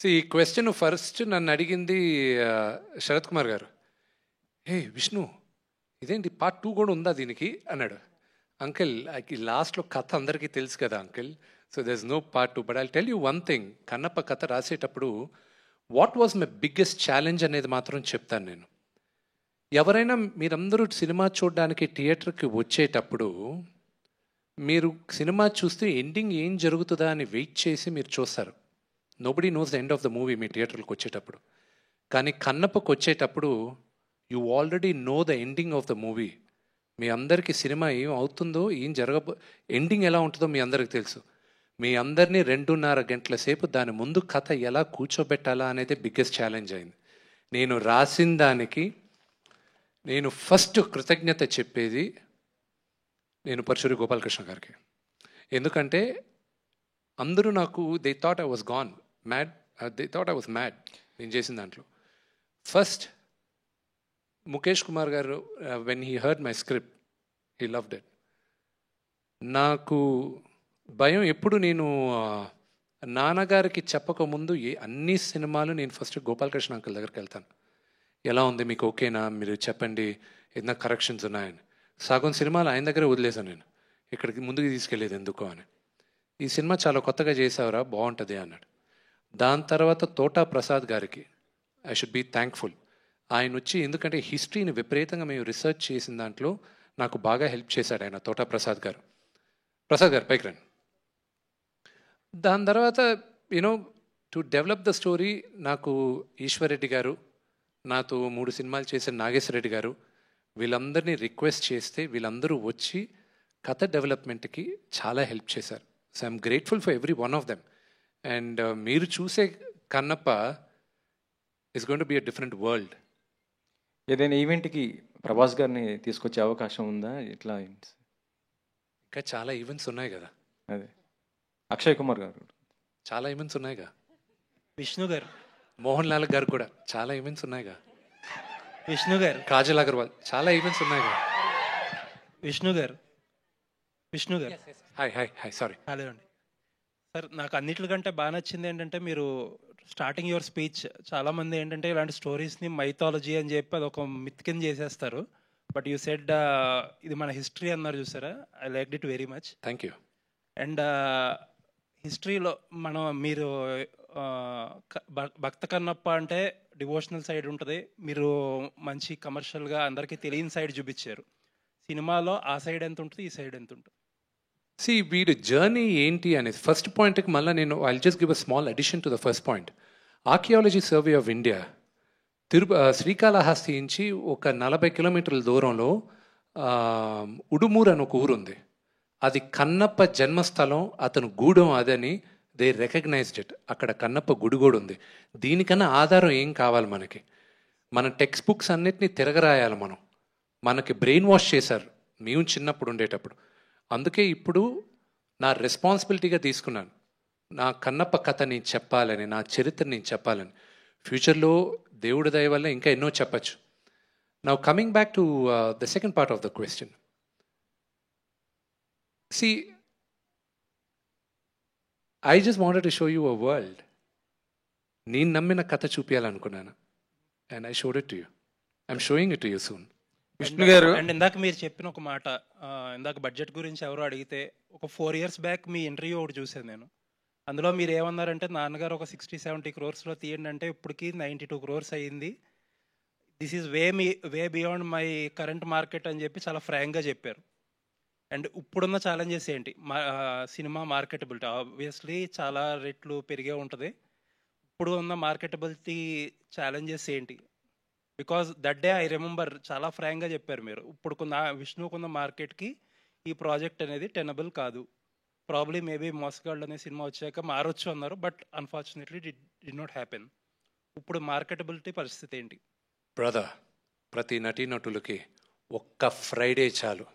ఈ క్వశ్చన్ ఫస్ట్ నన్ను అడిగింది శరత్ కుమార్ గారు. విష్ణు, ఇదేంటి పార్ట్ 2 కూడా ఉందా దీనికి అన్నాడు. అంకిల్, లాస్ట్లో కథ అందరికీ తెలుసు కదా uncle, so there is no part 2. But I tell you one thing, Kannappa కథ రాసేటప్పుడు what was my biggest challenge అనేది మాత్రం చెప్తాను నేను. ఎవరైనా మీరందరూ సినిమా చూడడానికి థియేటర్కి వచ్చేటప్పుడు మీరు సినిమా చూస్తే ఎండింగ్ ఏం జరుగుతుందా అని వెయిట్ చేసి మీరు చూస్తారు. Nobody knows the end of the movie మీ థియేటర్కి వచ్చేటప్పుడు. కానీ కన్నప్పకు వచ్చేటప్పుడు you already know the ending of the movie. మీ అందరికీ సినిమా ఏం అవుతుందో, ఏం ఎండింగ్ ఎలా ఉంటుందో మీ అందరికీ తెలుసు. మీ అందరినీ 2.5 గంటల సేపు దాని ముందు కథ ఎలా కూర్చోబెట్టాలా అనేది బిగ్గెస్ట్ ఛాలెంజ్ అయింది. నేను రాసిన దానికి నేను ఫస్ట్ కృతజ్ఞత చెప్పేది నేను పరశురి గోపాలకృష్ణ గారికి. ఎందుకంటే అందరూ నాకు they thought I was gone mad, they thought I was mad నేను చేసిన దాంట్లో. ఫస్ట్ ముఖేష్ కుమార్ గారు when he heard my script he loved it. నాకు భయం ఎప్పుడు, నేను నాన్నగారికి చెప్పకముందు అన్ని సినిమాలు నేను ఫస్ట్ గోపాలకృష్ణ అంకుల్ దగ్గరికి వెళ్తాను. ఎలా ఉంది, మీకు ఓకేనా, మీరు చెప్పండి, ఏదైనా కరెక్షన్స్ ఉన్నాయని. సగం సినిమాలు ఆయన దగ్గరే వదిలేసాను నేను, ఇక్కడికి ముందుకు తీసుకెళ్ళేది ఎందుకో అని. ఈ సినిమా చాలా కొత్తగా చేసావురా, బాగుంటుంది అన్నాడు. దాని తర్వాత తోటా ప్రసాద్ గారికి ఐ షుడ్ బీ థ్యాంక్ఫుల్. ఆయన వచ్చి, ఎందుకంటే హిస్టరీని విపరీతంగా మేము రీసెర్చ్ చేసిన దాంట్లో నాకు బాగా హెల్ప్ చేశాడు ఆయన, తోటా ప్రసాద్ గారు. ప్రసాద్ గారు పైకి రండి. దాని తర్వాత you know to develop the story నాకు ఈశ్వర్ రెడ్డి గారు, నాతో 3 సినిమాలు చేసిన నాగేశ్వర రెడ్డి గారు, వీళ్ళందరినీ రిక్వెస్ట్ చేస్తే వీళ్ళందరూ వచ్చి కథ డెవలప్మెంట్కి చాలా హెల్ప్ చేశారు. So I'm grateful for every one of them. And మీరు చూసే Kannappa is going to be a different world. ఏదైనా ఈవెంట్కి ప్రభాస్ గారిని తీసుకొచ్చే అవకాశం ఉందా? ఇట్లా ఇంకా చాలా ఈవెంట్స్ ఉన్నాయి కదా. అదే అక్షయ్ కుమార్ గారు చాలా ఈవెంట్స్ ఉన్నాయిగా. విష్ణు గారు, మోహన్ లాల్ గారు కూడా చాలా ఈవెంట్స్ ఉన్నాయిగా. విష్ణు గారు, కాజల్ అగర్వాల్ చాలా ఈవెంట్స్ ఉన్నాయిగా. విష్ణు గారు, hi hi hi sorry. Hello అండి సార్. నాకు అన్నిటికంటే బాగా నచ్చింది ఏంటంటే మీరు స్టార్టింగ్ యువర్ స్పీచ్, చాలామంది ఏంటంటే ఇలాంటి స్టోరీస్ని మైథాలజీ అని చెప్పి అదొక మిత్ కింద చేసేస్తారు. బట్ యూ సెడ్ ఇది మన హిస్టరీ అన్నారు చూసారా, I like it very much. Thank you. And హిస్టరీలో మీరు భక్త కన్నప్ప అంటే డివోషనల్ సైడ్ ఉంటుంది, మీరు మంచి కమర్షియల్గా అందరికీ తెలియని సైడ్ చూపించారు. సినిమాలో ఆ సైడ్ ఎంత ఉంటుంది, ఈ సైడ్ ఎంత ఉంటుంది? సి వీడి జర్నీ ఏంటి అనేది ఫస్ట్ పాయింట్కి మళ్ళీ నేను I just give a small addition to the first point. Archaeology survey of India Srikalahasti నుంచి ఒక 40 కిలోమీటర్ల దూరంలో ఉడుమూరు అని ఒక ఊరు ఉంది. అది కన్నప్ప జన్మస్థలం, అతను గూడెం అదని దే రికగ్నైజ్డ్ ఇట్. అక్కడ కన్నప్ప గుడి కూడా ఉంది. దీనికన్నా ఆధారం ఏం కావాలి మనకి? మన టెక్స్ట్ బుక్స్ అన్నిటినీ తిరగరాయాలి మనం. మనకి బ్రెయిన్ వాష్ చేశారు మేము చిన్నప్పుడు ఉండేటప్పుడు. అందుకే ఇప్పుడు నా రెస్పాన్సిబిలిటీగా తీసుకున్నాను, నా కన్నప్ప కథ నేను చెప్పాలని, నా చరిత్ర నేను చెప్పాలని. ఫ్యూచర్లో దేవుడి దయ వల్ల ఇంకా ఎన్నో చెప్పచ్చు. Now coming back to the second part of the question. See, I just wanted to show you a world. నేను నమ్మిన కథ చూపించాలనుకున్నాను. And I showed it to you. I'm showing it to you soon. Vishnu గారు, and ఇందాక మీరు చెప్పిన ఒక మాట, ఇందాక బడ్జెట్ గురించి ఎవరో అడిగితే ఒక 4 years బ్యాక్ మీ ఇంటర్వ్యూ ఒకటి చూశాను నేను. అందులో మీరు ఏమన్నారంటే నాన్నగారు ఒక 60-70 crores తీయండి అంటే ఇప్పటికి 92 crores అయ్యింది. This is way beyond my current market అని చెప్పి చాలా ఫ్రాంక్గా చెప్పారు. అండ్ ఇప్పుడున్న ఛాలెంజెస్ ఏంటి? సినిమా మార్కెటబిలిటీ ఆబ్వియస్లీ చాలా రేట్లు పెరిగే ఉంటుంది. ఇప్పుడు ఉన్న మార్కెటబిలిటీ ఛాలెంజెస్ ఏంటి? Because that day I remember చాలా ఫ్రాంక్గా చెప్పారు మీరు. ఇప్పుడుకున్న విష్ణుకున్న మార్కెట్కి ఈ ప్రాజెక్ట్ అనేది టెనబుల్ కాదు. ప్రాబ్లీ మేబీ మోసగాళ్ళు అనే సినిమా వచ్చాక మారొచ్చు అన్నారు, but unfortunately did not happen. ఇప్పుడు మార్కెటబిలిటీ పరిస్థితి ఏంటి? బ్రదర్, ప్రతి నటీనటులకి ఒక్క ఫ్రైడే చాలు.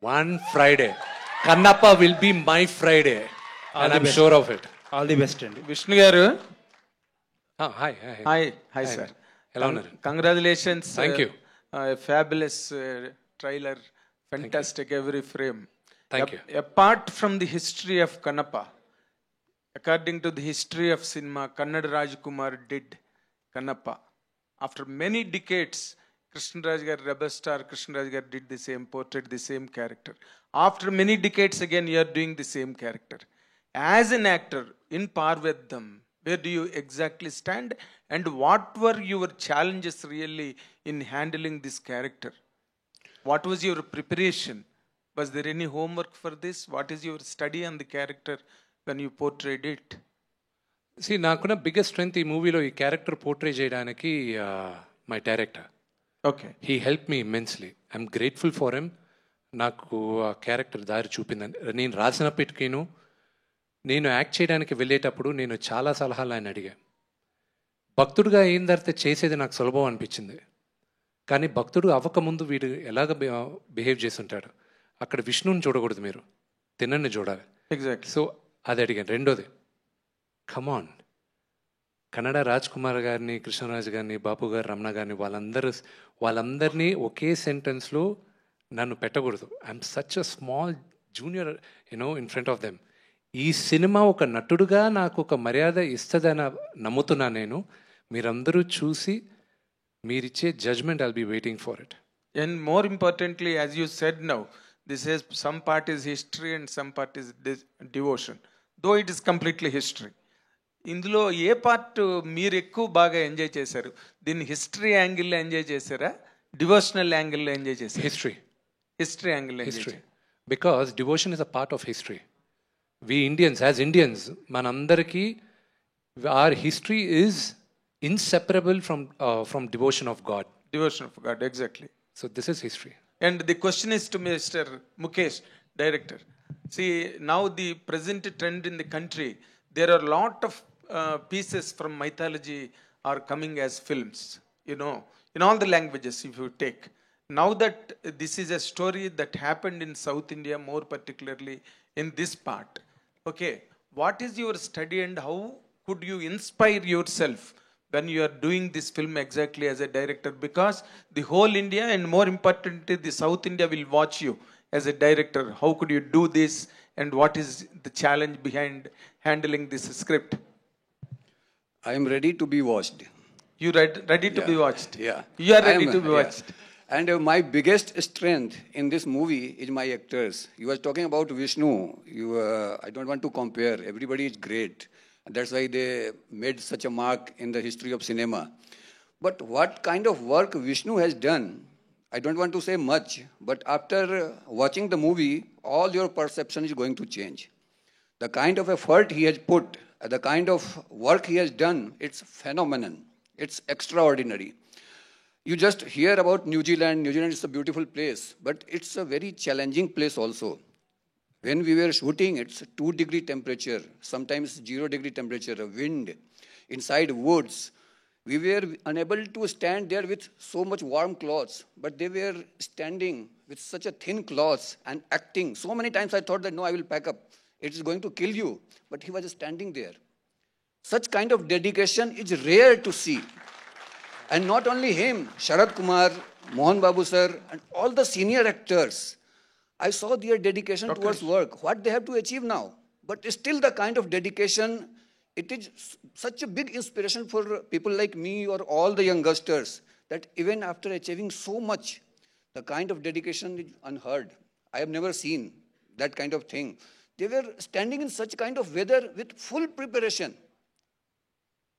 One Friday. Kannappa will be my Friday. And I'm sure of it. All the best అండి. విష్ణు గారు, hi sir. Hello, Naren. Congratulations. Thank you. Fabulous trailer. Fantastic every frame. Thank you. Apart from the history of Kannappa, according to the history of cinema, Kannada Rajkumar did Kannappa. After many decades, Krishnaraj Garu, Rebel Star Krishnaraj Garu did the same, portrayed the same character. After many decades again, you are doing the same character. As an actor, in par with them, where do you exactly stand? And what were your challenges really in handling this character? What was your preparation? Was there any homework for this? What is your study on the character when you portrayed it? See, నాకున్న biggest strength ఈ మూవీలో ఈ character portray చేయడానికి my director. Okay. He helped me immensely. I'm grateful for him. నాకు ఆ character దారి చూపిందని. నేను రాసినప్పటికీను నేను యాక్ట్ చేయడానికి వెళ్ళేటప్పుడు నేను చాలా సలహాలు ఆయన అడిగాను. భక్తుడుగా అయిన తర్వాత చేసేది నాకు సులభం అనిపించింది. కానీ భక్తుడు అవ్వకముందు వీడు ఎలాగ బిహేవ్ చేసి ఉంటాడు. అక్కడ విష్ణుని చూడకూడదు, మీరు తిన్నని చూడాలి. ఎగ్జాక్ట్లీ. సో అది అడిగాను. రెండోది, కమాన్, కన్నడ రాజ్ కుమార్ గారిని, కృష్ణరాజు గారిని, బాపు గారు, రమణ గారిని వాళ్ళందరినీ ఒకే సెంటెన్స్లో నన్ను పెట్టకూడదు. I'm such a small junior in front of them. ఈ సినిమా ఒక నటుడుగా నాకు ఒక మర్యాద ఇస్తుందని నమ్ముతున్నాను నేను. మీరందరూ చూసి మీరిచ్చే judgement I'll be waiting for it. And more importantly, as you said now, this is some part is history and some part is devotion. Though it is completely history. ఇందులో ఏ పార్ట్ మీరు ఎక్కువ బాగా ఎంజాయ్ చేశారు? దీన్ని history యాంగిల్లో enjoy చేశారా, devotional యాంగిల్లో enjoy చేశారా? హిస్టరీ యాంగిల్లో history. Because devotion is a part of history. we Indians, as Indians, manandariki, our history is inseparable from devotion of God. Devotion of God, exactly. So this is history. And the question is to Mr. Mukesh, director. See, now the present trend in the country, there are a lot of pieces from mythology are coming as films, you know, in all the languages if you take. Now that this is a story that happened in South India, more particularly in this part, okay, what is your study and how could you inspire yourself when you are doing this film exactly as a director? Because the whole India and more importantly the South India will watch you as a director. How could you do this and what is the challenge behind handling this script? I am ready to be watched. You ready to be watched? Yeah. You are ready I am, to be watched. Yeah. And my biggest strength in this movie is my actors. You were talking about Vishnu. I don't want to compare. Everybody is great. That's why they made such a mark in the history of cinema. But what kind of work Vishnu has done, I don't want to say much, but after watching the movie, all your perception is going to change. The kind of effort he has put, the kind of work he has done, it's phenomenal. It's extraordinary. You just hear about New Zealand. New Zealand is a beautiful place, but it's a very challenging place also. When we were shooting, it's 2-degree temperature, sometimes 0-degree temperature, wind, inside woods. We were unable to stand there with so much warm clothes, but they were standing with such a thin cloth and acting. So many times I thought that, no, I will pack up. It is going to kill you. But he was standing there. Such kind of dedication is rare to see. And not only him, Sharad Kumar, Mohan Babu sir, and all the senior actors, I saw their dedication towards work, what they have to achieve now. But still the kind of dedication, it is such a big inspiration for people like me or all the youngsters, that even after achieving so much, the kind of dedication is unheard. I have never seen that kind of thing. They were standing in such kind of weather with full preparation.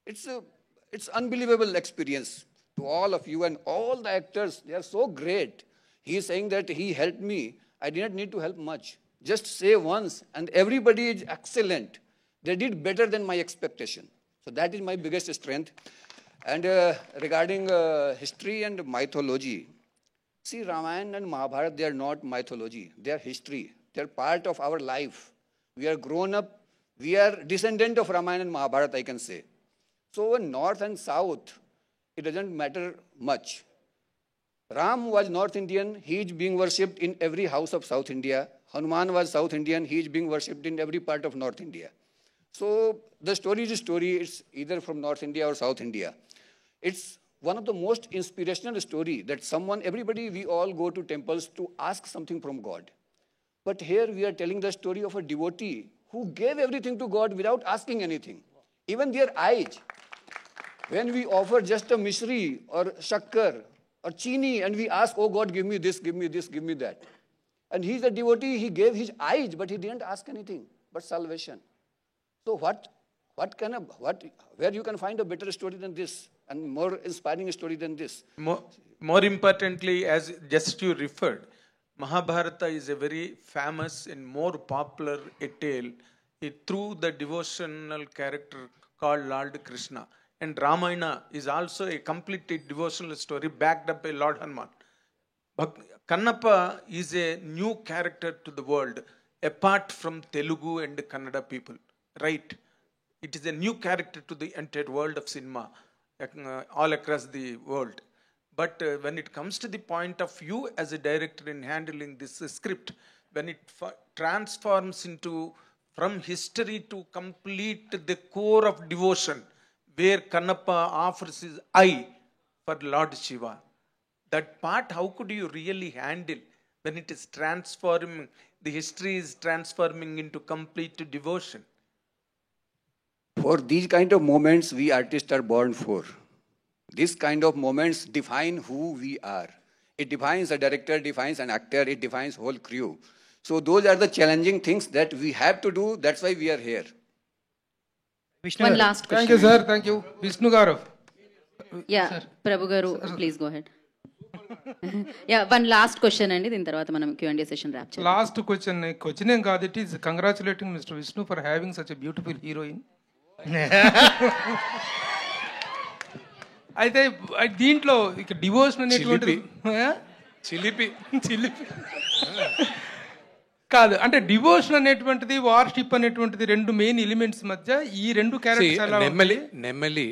It's unbelievable experience to all of you and all the actors. They are so great. He is saying that he helped me. I did not need to help much. Just say once and everybody is excellent. They did better than my expectation. So that is my biggest strength. And regarding history and mythology, see, Ramayana and Mahabharata, they are not mythology. They are history. They are part of our life. We are grown up. We are descendant of Ramayana and Mahabharata, I can say. So north and south, it doesn't matter much. Ram was North Indian. He is being worshipped in every house of South India. Hanuman was South Indian. He is being worshipped in every part of North India. So the story is a story. It's either from North India or South India. It's one of the most inspirational story that everybody, we all go to temples to ask something from God. But here we are telling the story of a devotee who gave everything to God without asking anything. Even their eyes. When we offer just a mishri or shakkar or chini and we ask, oh God, give me this, give me this, give me that. And he's a devotee, he gave his eyes, but he didn't ask anything but salvation. So where you can find a better story than this and more inspiring story than this? More importantly, as just you referred, Mahabharata is a very famous and more popular tale through the devotional character called Lord Krishna. And Ramayana is also a completely devotional story backed up by Lord Hanuman. But Kannappa is a new character to the world, apart from Telugu and Kannada people, right? It is a new character to the entire world of cinema, all across the world. But when it comes to the point of view as a director in handling this script, when it transforms into from history to complete the core of devotion, where Kannappa offers his eye for Lord Shiva. That part, how could you really handle when it is transforming, the history is transforming into complete devotion? For these kind of moments, we artists are born for. These kind of moments define who we are. It defines a director, defines an actor, it defines whole crew. So those are the challenging things that we have to do. That's why we are here. One last question. Thank you, sir. Thank you. Vishnu Garu. Yeah, Prabhu Garu, please go ahead. Yeah one last question అండి, దీని తర్వాత మనం Q&A session rap చేద్దాం. Last question ఏం కాదు, it is congratulating mister Vishnu for having such a beautiful heroine. అయితే దీంట్లో ఇక డివోషన్ అనేటువంటిది చిలిపి కాదు, అంటే డివోషన్ అనేటువంటిది వార్షిప్ అనేటువంటిది రెండు మెయిన్ ఎలిమెంట్స్ మధ్య ఈ రెండు characters Nemali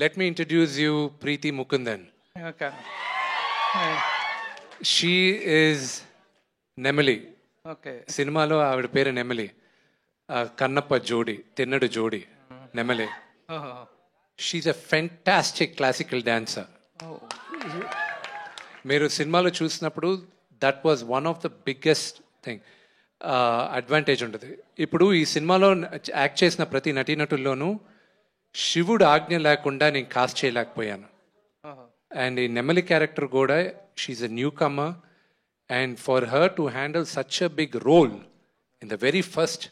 let me introduce you Preethi Mukundan. She is Nemali. సినిమాలో ఆవిడ పేరు నెమలి, కన్నప్ప జోడి, తిన్నడు జోడి నెమలి. She's a fantastic classical dancer. మీరు సినిమాలో చూసినప్పుడు that was one of the biggest thing, advantage ఉంటుంది. ఇప్పుడు ఈ సినిమాలో యాక్ట్ చేసిన ప్రతి నటీనటుల్లోనూ శివుడు ఆజ్ఞ లేకుండా నేను కాస్ట్ చేయలేకపోయాను. అండ్ ఈ నెమలి క్యారెక్టర్ కూడా she's a newcomer, and for her to handle such a big role in the very first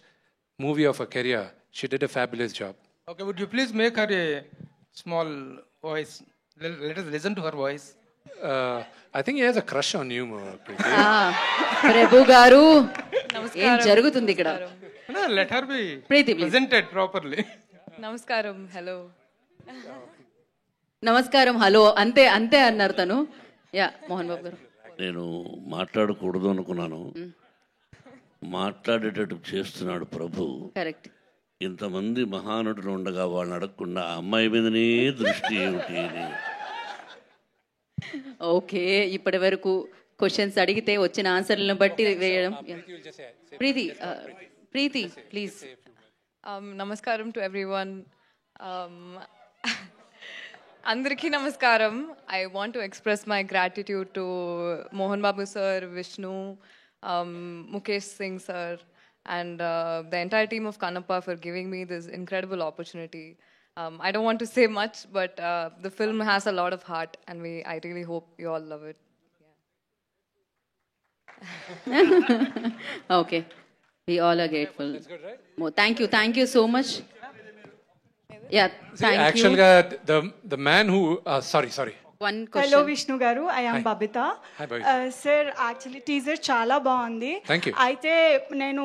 movie of a career, she did a fabulous job. Okay, would you please make her a small voice? Let us listen to her voice. I think he has a crush on you, Preeti. ప్రభు గారు ఏం జరుగుతుంది ఇక్కడ? No, let her be Preeti, presented properly. నమస్కారం, hello. నమస్కారం, hello, అంతే అంతే అన్నారు తను. యా మోహన్ బాబు గారు. నేను మాట్లాడకూడదు అనుకున్నాను, మాట్లాడేటట్టు చేస్తున్నాడు ప్రభు. కరెక్ట్. ఇంతమంది మహానటులు ఉండగా వాళ్ళని అడగకుండా ఆ అమ్మాయి మీదనే దృష్టి ఏమిటి? ఓకే, ఇప్పటి వరకు క్వశ్చన్స్ అడిగితే వచ్చిన ఆన్సర్లను బట్టి వేయడం. ప్రీతి ప్లీజ్. నమస్కారం టు ఎవ్రీవన్. అందరికీ నమస్కారం. I want to express my gratitude to Mohan Babu sir, Vishnu, Mukesh Singh sir, and the entire team of Kannappa for giving me this incredible opportunity. I don't want to say much, but the film has a lot of heart, and I really hope you all love it. Okay, we all are grateful. That's good, right? Thank you so much. Yeah, thank you. Actually, the man who sorry. One question. Hello Vishnu garu, I am Babita. Hi Babita. Sir, actually teaser చాలా బాగుంది. Thank you. అయితే నేను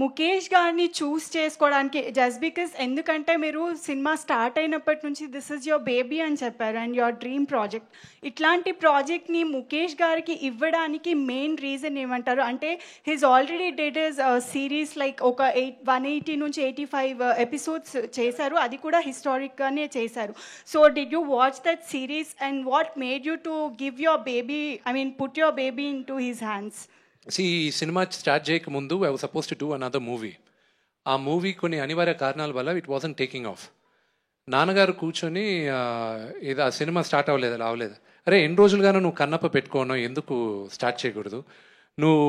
ముఖేష్ గారిని చూస్ చేసుకోవడానికి just because, ఎందుకంటే మీరు cinema start అయినప్పటి నుంచి దిస్ ఇస్ యువర్ బేబీ అని చెప్పారు అండ్ యువర్ డ్రీమ్ ప్రాజెక్ట్. ఇట్లాంటి ప్రాజెక్ట్ని ముఖేష్ గారికి ఇవ్వడానికి మెయిన్ రీజన్ ఏమంటారు? అంటే his already dead is series like ఒక 180 నుంచి 85 ఎపిసోడ్స్ చేశారు, అది కూడా హిస్టారిక్గానే చేశారు. So did you watch that series and what made you to give your baby, put your baby into his hands? See, ఈ సినిమా స్టార్ట్ చేయక ముందు I was supposed to do another movie. ఆ movie కొన్ని అనివార్య కారణాల వల్ల it wasn't taking of. నాన్నగారు కూర్చొని ఇది ఆ సినిమా స్టార్ట్ అవ్వలేదు. అరే ఎన్ని రోజులుగానో నువ్వు కన్నప్ప పెట్టుకోను, ఎందుకు స్టార్ట్ చేయకూడదు? నువ్వు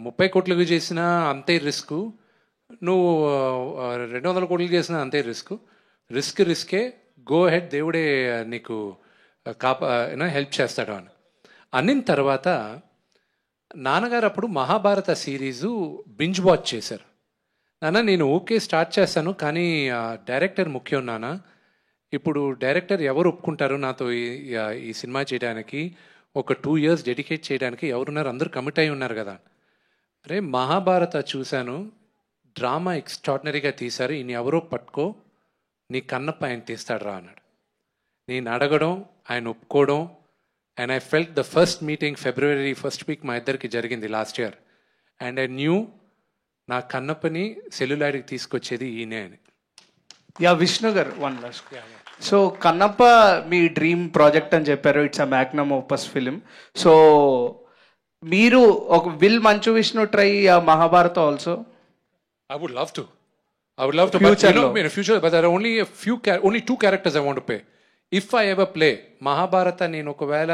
30 కోట్లకు చేసినా అంతే రిస్క్, నువ్వు 200 కోట్లకు చేసినా అంతే రిస్కే. గో హెడ్, దేవుడే నీకు హెల్ప్ చేస్తాడు అని అన్నిన తర్వాత నాన్నగారు అప్పుడు మహాభారత సిరీసు బింజ్ వాచ్ చేశారు. నాన్న నేను ఓకే స్టార్ట్ చేస్తాను, కానీ డైరెక్టర్ ముఖ్యం నాన్న. ఇప్పుడు డైరెక్టర్ ఎవరు ఒప్పుకుంటారు నాతో ఈ సినిమా చేయడానికి, ఒక 2 years డెడికేట్ చేయడానికి ఎవరున్నారు? అందరూ కమిట్ అయి ఉన్నారు కదా. అరే మహాభారత చూశాను, డ్రామా ఎక్స్ట్రాడినరీగా తీశారు, ఈయన ఎవరో పట్టుకో, నీ కన్నప్ప ఆయన తీస్తాడు రా అన్నాడు. నేను అడగడం, ఆయన ఒప్పుకోవడం, and I felt the first meeting February 1st week మా ఇద్దరికి జరిగింది last year. And I knew నా కన్నప్పని సెల్యులాయిడ్కి తీసుకొచ్చేది ఈయనే అని. యా విష్ణు గారు, వన్ లాస్ట్. సో కన్నప్ప మీ డ్రీమ్ ప్రాజెక్ట్ అని చెప్పారు, it's a Magnum opus film. So మీరు will Manchu Vishnu try Mahabharata also? I would love to, but in future, but there are only 2 characters I want to play. If I ever play Mahabharata, నేను ఒకవేళ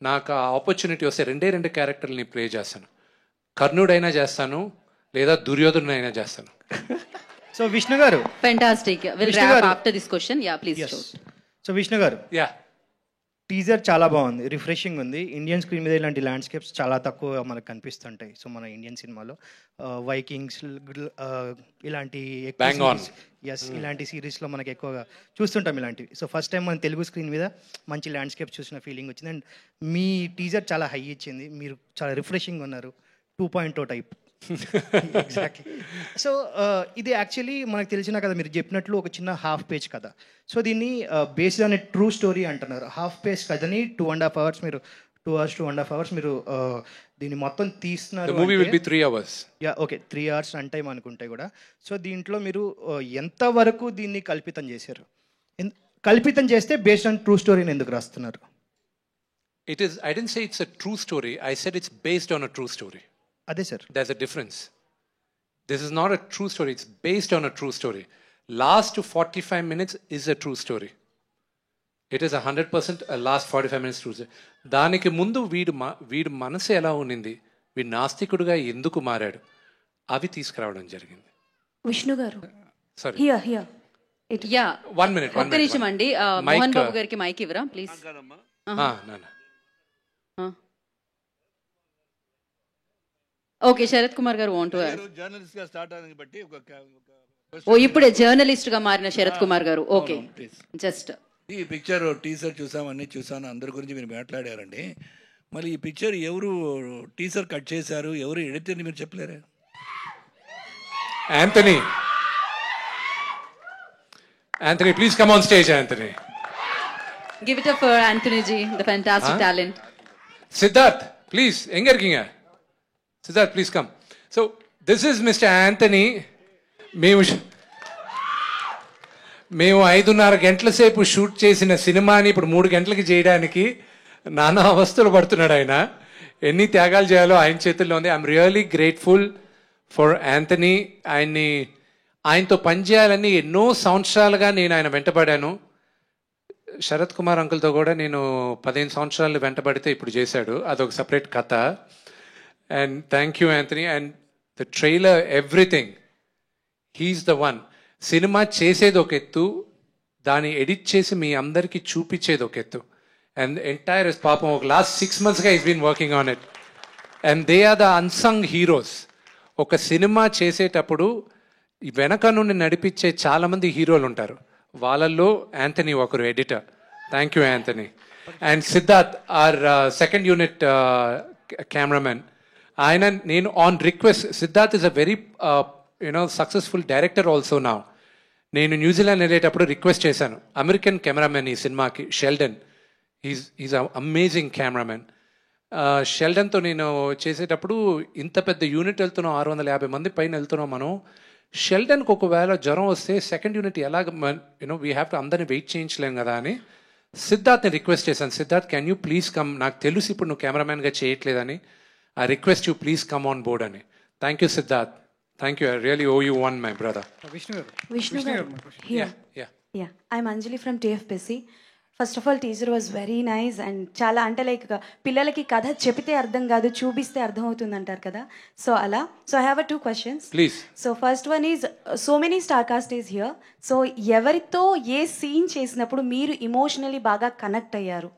నాకు opportunity వస్తే 2 క్యారెక్టర్ని play చేస్తాను. కర్ణుడైనా చేస్తాను, లేదా దుర్యోధనుడైనా చేస్తాను. సో విష్ణు గారు, fantastic. Will wrap after this question. Yeah please. So Vishnu గారు, యా టీజర్ చాలా బాగుంది, రిఫ్రెషింగ్ ఉంది. ఇండియన్ స్క్రీన్ మీద ఇలాంటి ల్యాండ్స్కేప్స్ చాలా తక్కువ మనకు కనిపిస్తుంటాయి. సో మన ఇండియన్ సినిమాలో వైకింగ్స్ ఇలాంటి Bang on. ఇలాంటి సిరీస్లో మనకి ఎక్కువగా చూస్తుంటాం ఇలాంటివి. సో ఫస్ట్ టైం మన తెలుగు స్క్రీన్ మీద మంచి ల్యాండ్స్కేప్ చూసిన ఫీలింగ్ వచ్చింది. అండ్ మీ టీజర్ చాలా హై ఇచ్చింది, మీరు చాలా రిఫ్రెషింగ్ ఉన్నారు, 2.0 టైప్. ఎగ్జాక్ట్లీ. సో ఇది యాక్చువల్లీ మనకు తెలిసిన కదా, మీరు చెప్పినట్లు ఒక చిన్న హాఫ్ పేజ్ కథ. సో దీన్ని బేస్డ్ ఆన్ ట్రూ స్టోరీ అంటున్నారు. హాఫ్ పేజ్ కథని 2.5 hours మీరు 2 hours 2.5 hours మీరు దీన్ని మొత్తం తీస్తున్నారు. The movie will be 3 hours. Yeah okay, 3 hours run time అనుకుంటే కూడా. సో దీంట్లో మీరు ఎంతవరకు దీన్ని కల్పితం చేశారు? కల్పితం చేస్తే బేస్డ్ ఆన్ ట్రూ స్టోరీని ఎందుకు రాస్తున్నారు? It is, I didn't say it's a true story. I said it's based on a true story. అదే sir. There's a difference. This is not a true story. It's based on a true story. Last 45 minutes is a true story. It is 100% a last 45 minutes true story. దానికి ముందు వీడు మనసు ఎలా ఉన్నింది, వీడు నాస్తికుడుగా ఎందుకు మారాడు, అవి తీసుకురావడం జరిగింది. విష్ణు గారు, సారీ, యా 1 minute. ఒక్క నిమిషం అండి, మోహన్ బాబు గారికి మైక్ ఇవ్వరా ప్లీజ్. ఓకే, శరత్ కుమార్ గారు వాంట్ టు జర్నలిస్ట్ గా స్టార్ట్ అవ్వడానికి బట్టి ఇప్పుడే జర్నలిస్ట్ గా మారిన శరత్ కుమార్ గారు. ఓకే, జస్ట్ ఈ పిక్చర్ టీజర్ చూసాను, అందరి గురించి మీరు మాట్లాడారండి. మళ్ళీ ఈ పిక్చర్ ఎవరు టీజర్ కట్ చేశారు, ఎవరు ఎడిటర్ మీరు చెప్పలేరా? Anthony, please come on stage, Anthony. Give it up for Anthony ji, the fantastic talent. Siddharth, please, enga irkinga? Siddharth, please come. So, this is Mr. Anthony. మేము 5.5 గంటల సేపు shoot చేసిన సినిమాని ఇప్పుడు 3 గంటలకి చేయడానికి నానా అవస్థలు పడుతున్నాడు ఆయన. ఎన్ని త్యాగాలు చేయాలో ఆయన చేతుల్లో ఉంది. I'm really grateful for Anthony. ఆయనతో పనిచేయాలని ఎన్నో సంవత్సరాలుగా నేను ఆయన వెంటబడాను. శరత్ కుమార్ అంకుల్తో కూడా నేను 15 సంవత్సరాలు వెంటబడితే ఇప్పుడు చేశాడు, అదొక సపరేట్ కథ. And thank you Anthony. And the trailer, everything, he's the one. సినిమా చేసేది ఒక ఎత్తు, దాన్ని ఎడిట్ చేసి మీ అందరికీ చూపించేది ఒక ఎత్తు. అండ్ ఎంటైర్ పాపం ఒక లాస్ట్ 6 monthsగా is been working on it. And they are the unsung heroes. ఒక సినిమా చేసేటప్పుడు వెనక నుండి నడిపించే చాలామంది హీరోలు ఉంటారు, వాళ్ళల్లో యాంథనీ ఒకరు editor. Thank you Anthony. And Siddharth, our second unit cameraman. ఆయన నేను on request, Siddharth is a very successful director also నా. నేను న్యూజిలాండ్ వెళ్ళేటప్పుడు రిక్వెస్ట్ చేశాను, అమెరికన్ కెమెరామెన్ ఈ సినిమాకి, షెల్డన్. Is amazing cameraman. షెల్డన్తో నేను చేసేటప్పుడు ఇంత పెద్ద యూనిట్ వెళ్తున్నాం, 650 మంది పైన వెళ్తున్నాం మనం. షెల్డన్కి ఒకవేళ జ్వరం వస్తే సెకండ్ యూనిట్ ఎలాగ వీ హ్యావ్ టు అందరినీ వెయిట్ చేయించలేం కదా అని సిద్ధార్థ్ని రిక్వెస్ట్ చేశాను, Siddharth can you please come, నాకు తెలుసు ఇప్పుడు నువ్వు కెమెరామెన్గా చేయట్లేదని, I request you please come on board అని. Thank you Siddharth, thank you. I really owe you one my brother. Vishnu garu, here. Yeah, I'm Anjali from TFPC. First of all teaser was very nice and చాలా అంటే like పిల్లలకి కథ చెప్తే అర్థం కాదు, చూపిస్తే అర్థం అవుతుంది అంటారు కదా, సో అలా. So I have 2 questions. Please. So first one is, so many star cast is here. So ఎవరితో ఏ సీన్ చేసినప్పుడు మీరు ఇమోషనలీ బాగా కనెక్ట్ అయ్యారు?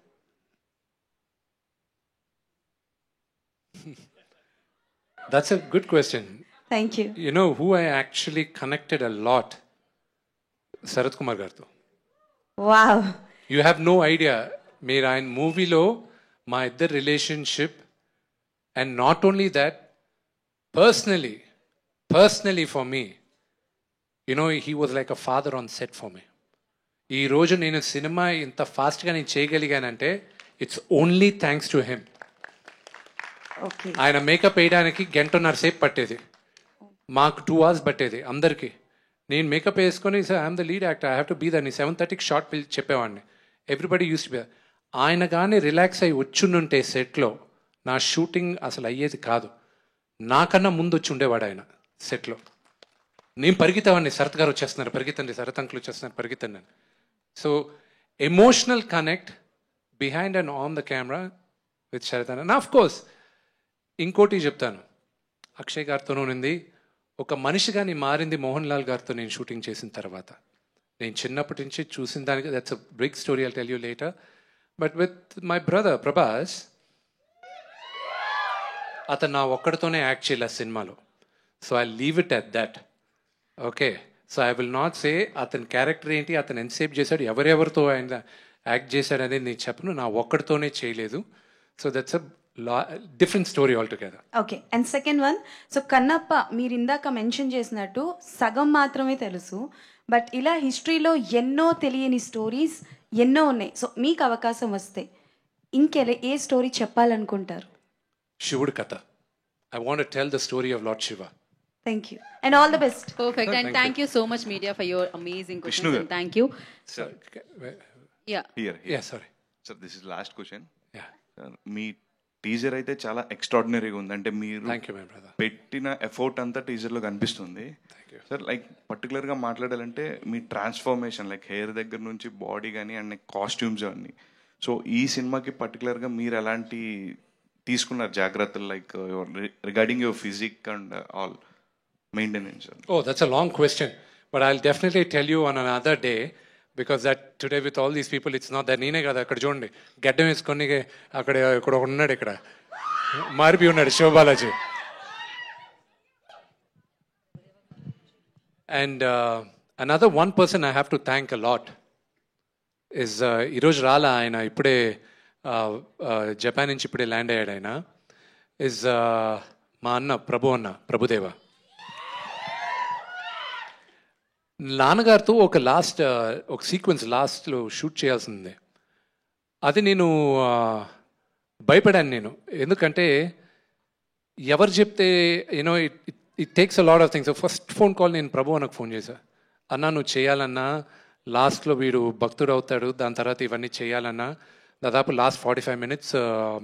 That's a good question. Thank you. You know who I actually connected a lot? Sarath Kumar garto. Wow. You have no idea. మీరు ఆయన మూవీలో మా ఇద్దరు relationship, and not only that, personally for me, he was like a father on set for me. ఈరోజు నేను సినిమా ఇంత ఫాస్ట్గా నేను చేయగలిగానంటే it's only thanks to him. ఆయన మేకప్ వేయడానికి 1.5 సేపు పట్టేది, మాకు 2 hours పట్టేది అందరికీ. నేను మేకప్ వేసుకొని, sir I'm the lead actor, I have to be దాన్ని 7:30కి షార్ట్ పిలిచి చెప్పేవాడిని. Everybody used to be. ఆయన కానీ రిలాక్స్ అయ్యి వచ్చుండుంటే సెట్లో నా షూటింగ్ అసలు అయ్యేది కాదు. నాకన్నా ముందు వచ్చి ఉండేవాడు ఆయన సెట్లో. నేను పరిగెత్తేవాడిని, శరత్ గారు వచ్చేస్తున్నారు, పరిగెత్తండి, శరత్ అంకుల్ వచ్చేస్తున్నారు, పరిగెత్తండి. So emotional connect behind and on the camera with Sarath అన్న. ఆఫ్ కోర్స్ ఇంకోటి చెప్తాను, అక్షయ్ గారితోనూ ఉంది, ఒక మనిషిగా నేను మారింది మోహన్ లాల్ గారితో నేను షూటింగ్ చేసిన తర్వాత. నేను చిన్నప్పటి నుంచి చూసిన దానికి, that's a big story, I'll tell you later. But with my brother Prabhas, అతను నా ఒక్కడితోనే యాక్ట్ చేయలేదు సినిమాలో. So I leave it at that. Okay, so I will not say అతని క్యారెక్టర్ ఏంటి, అతను ఎంతసేపు చేశాడు, ఎవరెవరితో ఆయన యాక్ట్ చేశాడు అనేది నేను చెప్పను. నా ఒక్కడితోనే చేయలేదు. So that's a different story all together. Okay, and second one, so Kannappa మీరు ఇందాక మెన్షన్ చేసినట్టు సగం మాత్రమే తెలుసు, బట్ ఇలా హిస్టరీలో ఎన్నో తెలియని స్టోరీస్ ఎన్నో ఉన్నాయి. సో మీకు అవకాశం వస్తే ఏ స్టోరీ చెప్పాలనుకుంటారు? శివుడి కథ. I want to tell the story of lord Shiva. Thank you. And all the best. Perfect. And thank you so much, media, for your amazing questions. And thank you. Sir, Yeah. Here. Yeah, sorry. Sir, this is last question. Yeah. Me teaser అయితే చాలా ఎక్స్ట్రాడినరీగా ఉంది. అంటే మీరు Thank you, my brother. పెట్టిన effort అంతా టీజర్లో కనిపిస్తుంది. సార్, లైక్ పర్టికులర్గా మాట్లాడాలంటే మీ ట్రాన్స్ఫర్మేషన్, లైక్ హెయిర్ దగ్గర నుంచి బాడీ కానీ అండ్ కాస్ట్యూమ్స్ అన్నీ. సో ఈ సినిమాకి పర్టికులర్గా మీరు ఎలాంటి తీసుకున్నారు జాగ్రత్తలు, like regarding your physique and all maintenance? Oh, that's a long question, but I'll definitely tell you on another day, because that today with all these people, it's not that నేనే కదా అక్కడ చూడండి గడ్డం వేసుకొని అక్కడ ఇక్కడ ఉన్నాడు, ఇక్కడ మారిపి ఉన్నాడు Siva Balaji. And another one person I have to thank a lot is ఈరోజు రాలా ఆయన, ఇప్పుడే జపాన్ నుంచి ఇప్పుడే ల్యాండ్ అయ్యాడు ఆయన. ఇస్ మా అన్న ప్రభుదేవ. నాన్నగారితో ఒక సీక్వెన్స్ లాస్ట్లో షూట్ చేయాల్సిందే. అది నేను భయపడాను నేను, ఎందుకంటే ఎవరు చెప్తే you know it takes a lot of things. First phone call నేను ప్రభు అన్నకు ఫోన్ చేశా. అన్నా నువ్వు చేయాలన్నా, లాస్ట్లో వీడు భక్తుడు అవుతాడు, దాని తర్వాత ఇవన్నీ చేయాలన్నా దాదాపు లాస్ట్ 45 minutes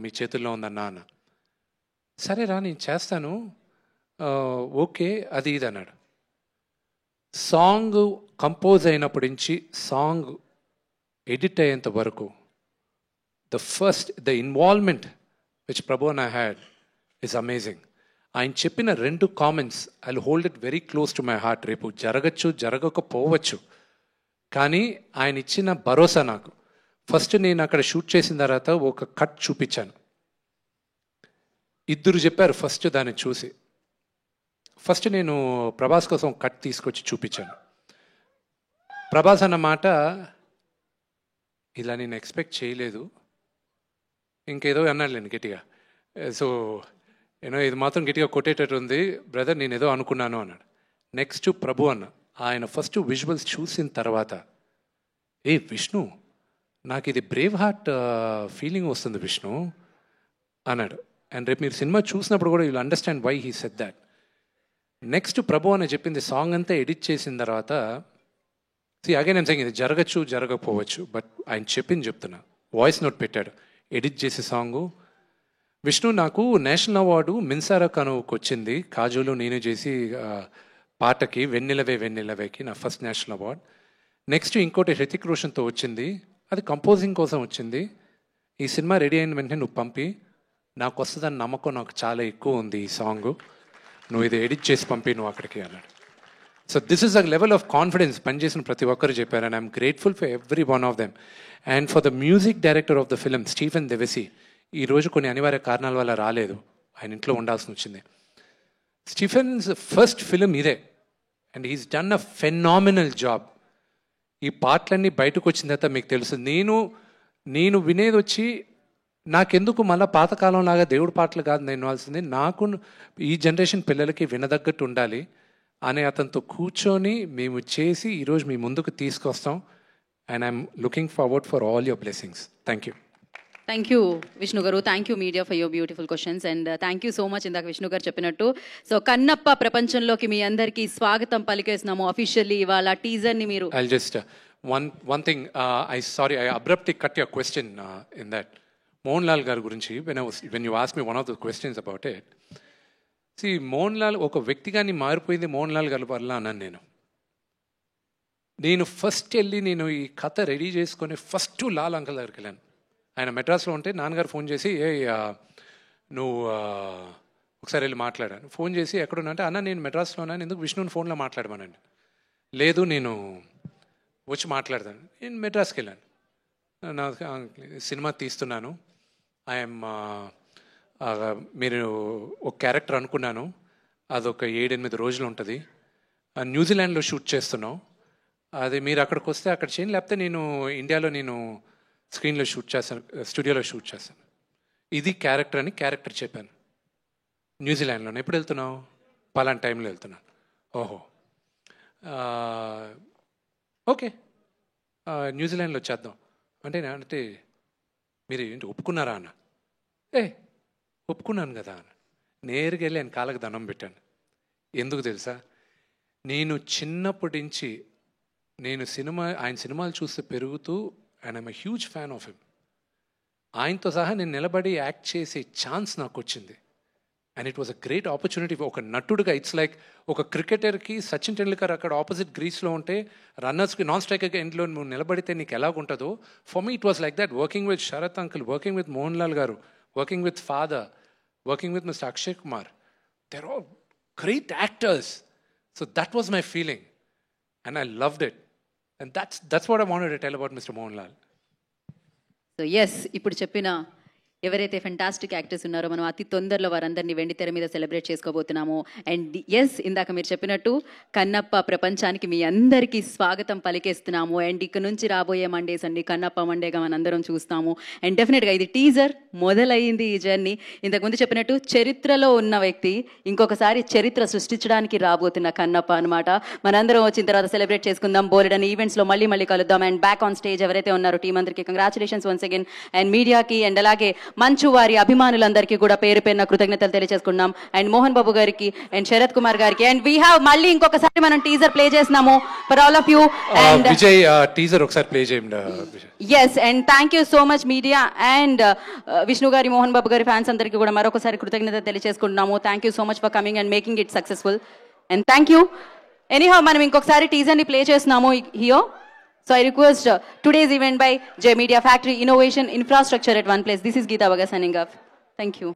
మీ చేతుల్లో ఉందన్నా అన్న. సరేరా నేను చేస్తాను, ఓకే అది ఇది అన్నాడు. సాంగ్ కంపోజ్ అయినప్పటి నుంచి సాంగ్ ఎడిట్ అయ్యేంత వరకు the involvement which Prabhu and I had is amazing. ఆయన చెప్పిన 2 comments I will hold it very close to my heart. రేపు జరగచ్చు, జరగకపోవచ్చు, కానీ ఆయన ఇచ్చిన భరోసా నాకు. ఫస్ట్ నేను అక్కడ షూట్ చేసిన తర్వాత ఒక కట్ చూపించాను. 2 చెప్పారు ఫస్ట్ దాన్ని చూసి. ఫస్ట్ నేను ప్రభాస్ కోసం కట్ తీసుకొచ్చి చూపించాను. ప్రభాస్ అన్న మాట ఇలా నేను ఎక్స్పెక్ట్ చేయలేదు, ఇంకేదో అన్నాడు నేను గట్టిగా. సో ఇది మాత్రం గట్టిగా కొట్టేటట్టు ఉంది బ్రదర్, నేను ఏదో అనుకున్నాను అన్నాడు. నెక్స్ట్ ప్రభు అన్న, ఆయన ఫస్ట్ విజువల్స్ చూసిన తర్వాత విష్ణు నాకు ఇది బ్రేవ్ హార్ట్ ఫీలింగ్ వస్తుంది విష్ణు అన్నాడు. అండ్ రేపు మీరు సినిమా చూసినప్పుడు కూడా you'll understand why he said that. Next Prabhu అని చెప్పింది సాంగ్ అంతా ఎడిట్ చేసిన తర్వాత, అగైన్ నేను ఇది జరగచ్చు జరగకపోవచ్చు, బట్ ఆయన చెప్పింది చెప్తున్నా. వాయిస్ నోట్ పెట్టాడు, ఎడిట్ చేసే సాంగు. విష్ణు నాకు నేషనల్ అవార్డు మిన్సారా కనువుకి వచ్చింది, కాజోలు నేను చేసి పాటకి వెన్నెలవేకి నా ఫస్ట్ నేషనల్ అవార్డ్. నెక్స్ట్ ఇంకోటి హృతిక్ రోషన్తో వచ్చింది, అది కంపోజింగ్ కోసం వచ్చింది. ఈ సినిమా రెడీ అయిన వెంటనే నువ్వు పంపి, నాకు వస్తుందని నమ్మకం నాకు చాలా ఎక్కువ ఉంది ఈ సాంగు, నువ్వు ఇది ఎడిట్ చేసి పంపి నువ్వు అక్కడికి అన్నాడు. So this is a level of confidence పనిచేసిన ప్రతి ఒక్కరు చెప్పారు. And I'm grateful for every one of them. And for the music director of the film Stephen Devassy, ఈరోజు కొన్ని అనివార్య కారణాల వల్ల రాలేదు, ఆయన ఇంట్లో ఉండాల్సి వచ్చింది. స్టీఫెన్స్ ఫస్ట్ ఫిలిం ఇదే, and he's done a phenomenal job. ఈ పాటలన్నీ బయటకు వచ్చిన తర్వాత మీకు తెలుసు, నేను వినేది వచ్చి నాకెందుకు మళ్ళీ పాతకాలం లాగా దేవుడి పాటలు కాదు నేను వినాల్సింది, నాకు ఈ జనరేషన్ పిల్లలకి వినదగ్గట్టు ఉండాలి అని అతనితో కూర్చొని మేము చేసి ఈరోజు మీ ముందుకు తీసుకొస్తాం. And I'm looking forward for all your blessings. Thank you. Thank you Vishnu గారు, thank you media for your beautiful questions, and thank you so much. ఇందాక విష్ణు గారు చెప్పినట్టు, సో కన్నప్ప ప్రపంచంలోకి మీ అందరికీ స్వాగతం పలికేస్తున్నాము అఫీషియల్లీ. ఇవాళ టీజర్ని మీరు I'll just one thing, I abruptly cut your question in that Mohan Lal గారి గురించి. when you asked me one of the questions about it, see Mohan Lal ఒక వ్యక్తిగాని మారిపోయింది మోహన్ లాల్ గారి వల్ల అన్నాను. నేను ఫస్ట్ వెళ్ళి నేను ఈ కథ రెడీ చేసుకొని ఫస్ట్ లాల్ అంకల్ దగ్గరికి వెళ్ళాను. ఆయన మెడ్రాస్లో ఉంటే నాన్నగారు ఫోన్ చేసి నువ్వు ఒకసారి వెళ్ళి మాట్లాడాను. ఫోన్ చేసి ఎక్కడున్నా అంటే, అన్న నేను మెడ్రాస్లో ఉన్నాను, ఎందుకు విష్ణుని ఫోన్లో మాట్లాడమనండి. లేదు నేను వచ్చి మాట్లాడతాను. నేను మెడ్రాస్కి వెళ్ళాను. నా సినిమా తీస్తున్నాను, ఐఎమ్ మీరు ఒక క్యారెక్టర్ అనుకున్నాను, అదొక 7-8 రోజులు ఉంటుంది, న్యూజిలాండ్లో షూట్ చేస్తున్నాం, అది మీరు అక్కడికి వస్తే అక్కడ చేయండి, లేకపోతే నేను ఇండియాలో నేను స్క్రీన్లో షూట్ చేస్తాను, స్టూడియోలో షూట్ చేస్తాను. ఇది క్యారెక్టర్ అని క్యారెక్టర్ చెప్పాను. న్యూజిలాండ్లోనే. ఎప్పుడు వెళ్తున్నావు? పలానా టైంలో వెళ్తున్నాను. ఓహో, ఓకే, న్యూజిలాండ్లో వచ్చేద్దాం అంటే మీరు ఏంటి ఒప్పుకున్నారా అన్న? ఒప్పుకున్నాను కదా అన్న. నేరుగా వెళ్ళి ఆయన కాళ్ళకి దండం పెట్టాను. ఎందుకు తెలుసా? నేను చిన్నప్పటి నుంచి ఆయన సినిమాలు చూస్తే పెరుగుతూ, and I'm a huge fan of him. ఆయనతో సహా నేను నిలబడి యాక్ట్ చేసే ఛాన్స్ నాకు వచ్చింది. And it was a great opportunity. ఒక నటుడుగా ఇట్స్ లైక్ ఒక క్రికెటర్కి సచిన్ టెండూల్కర్ అక్కడ ఆపోజిట్ గ్రీస్లో ఉంటే రన్నర్స్కి నాన్ స్ట్రైకర్గా ఎండ్లో నువ్వు నిలబడితే నీకు ఎలాగుంటుందో, for me it was like that. Working with Sarath uncle, working with Mohan Lal గారు, working with father, working with mister Akshay Kumar, they're all great actors. So that was my feeling and I loved it. And that's what I wanted to tell about Mr. Mohanlal. So yes, ఇప్పుడు చెప్పిన ఎవరైతే fantastic actors ఉన్నారో మనం అతి తొందరలో వారందరినీ వెండితెర మీద సెలబ్రేట్ చేసుకోబోతున్నాము. అండ్ ఎస్, ఇందాక మీరు చెప్పినట్టు కన్నప్ప ప్రపంచానికి మీ అందరికీ స్వాగతం పలికేస్తున్నాము. అండ్ ఇక్కడ నుంచి రాబోయే మండేస్ అండి కన్నప్ప మండేగా మనందరం చూస్తాము. అండ్ డెఫినెట్గా ఇది టీజర్, మొదలయ్యింది ఈ జర్నీ. ఇంతకుముందు చెప్పినట్టు చరిత్రలో ఉన్న వ్యక్తి ఇంకొకసారి చరిత్ర సృష్టించడానికి రాబోతున్న కన్నప్ప అనమాట. మనందరం వచ్చిన తర్వాత సెలబ్రేట్ చేసుకుందాం. బోలెడని ఈవెంట్స్లో మళ్ళీ కలుద్దాం. అండ్ బ్యాక్ ఆన్ స్టేజ్ ఎవరైతే ఉన్నారో టీం అందరికీ కంగ్రాచులేషన్స్ వన్స్ అగైన్. అండ్ మీడియాకి అండ్ అలాగే మంచు వారి అభిమానులందరికీ కూడా పేరు పేరున కృతజ్ఞతలు తెలియజేసుకున్నాం. అండ్ మోహన్ బాబు గారికి అండ్ శరత్ కుమార్ గారికి. అండ్ వీ హావ్ మళ్ళీ ఇంకొకసారి మనం టీజర్ ప్లే చేస్తున్నాము for all of you. And Vijay teaser ఒకసారి ప్లే చేయండి. Yes, and thank you so much media and Vishnu గారి, మోహన్ బాబు గారి ఫ్యాన్స్ అందరికీ కూడా మరొకసారి కృతజ్ఞతలు తెలియజేసుకుంటున్నాము. Thank you so much for coming and making it successful. And thank you. Anyhow మనం ఇంకొకసారి టీజర్ని ప్లే చేస్తున్నాము హియో. So I request today's event by J Media Factory Innovation Infrastructure at One Place. This is Geeta Baga signing off. Thank you.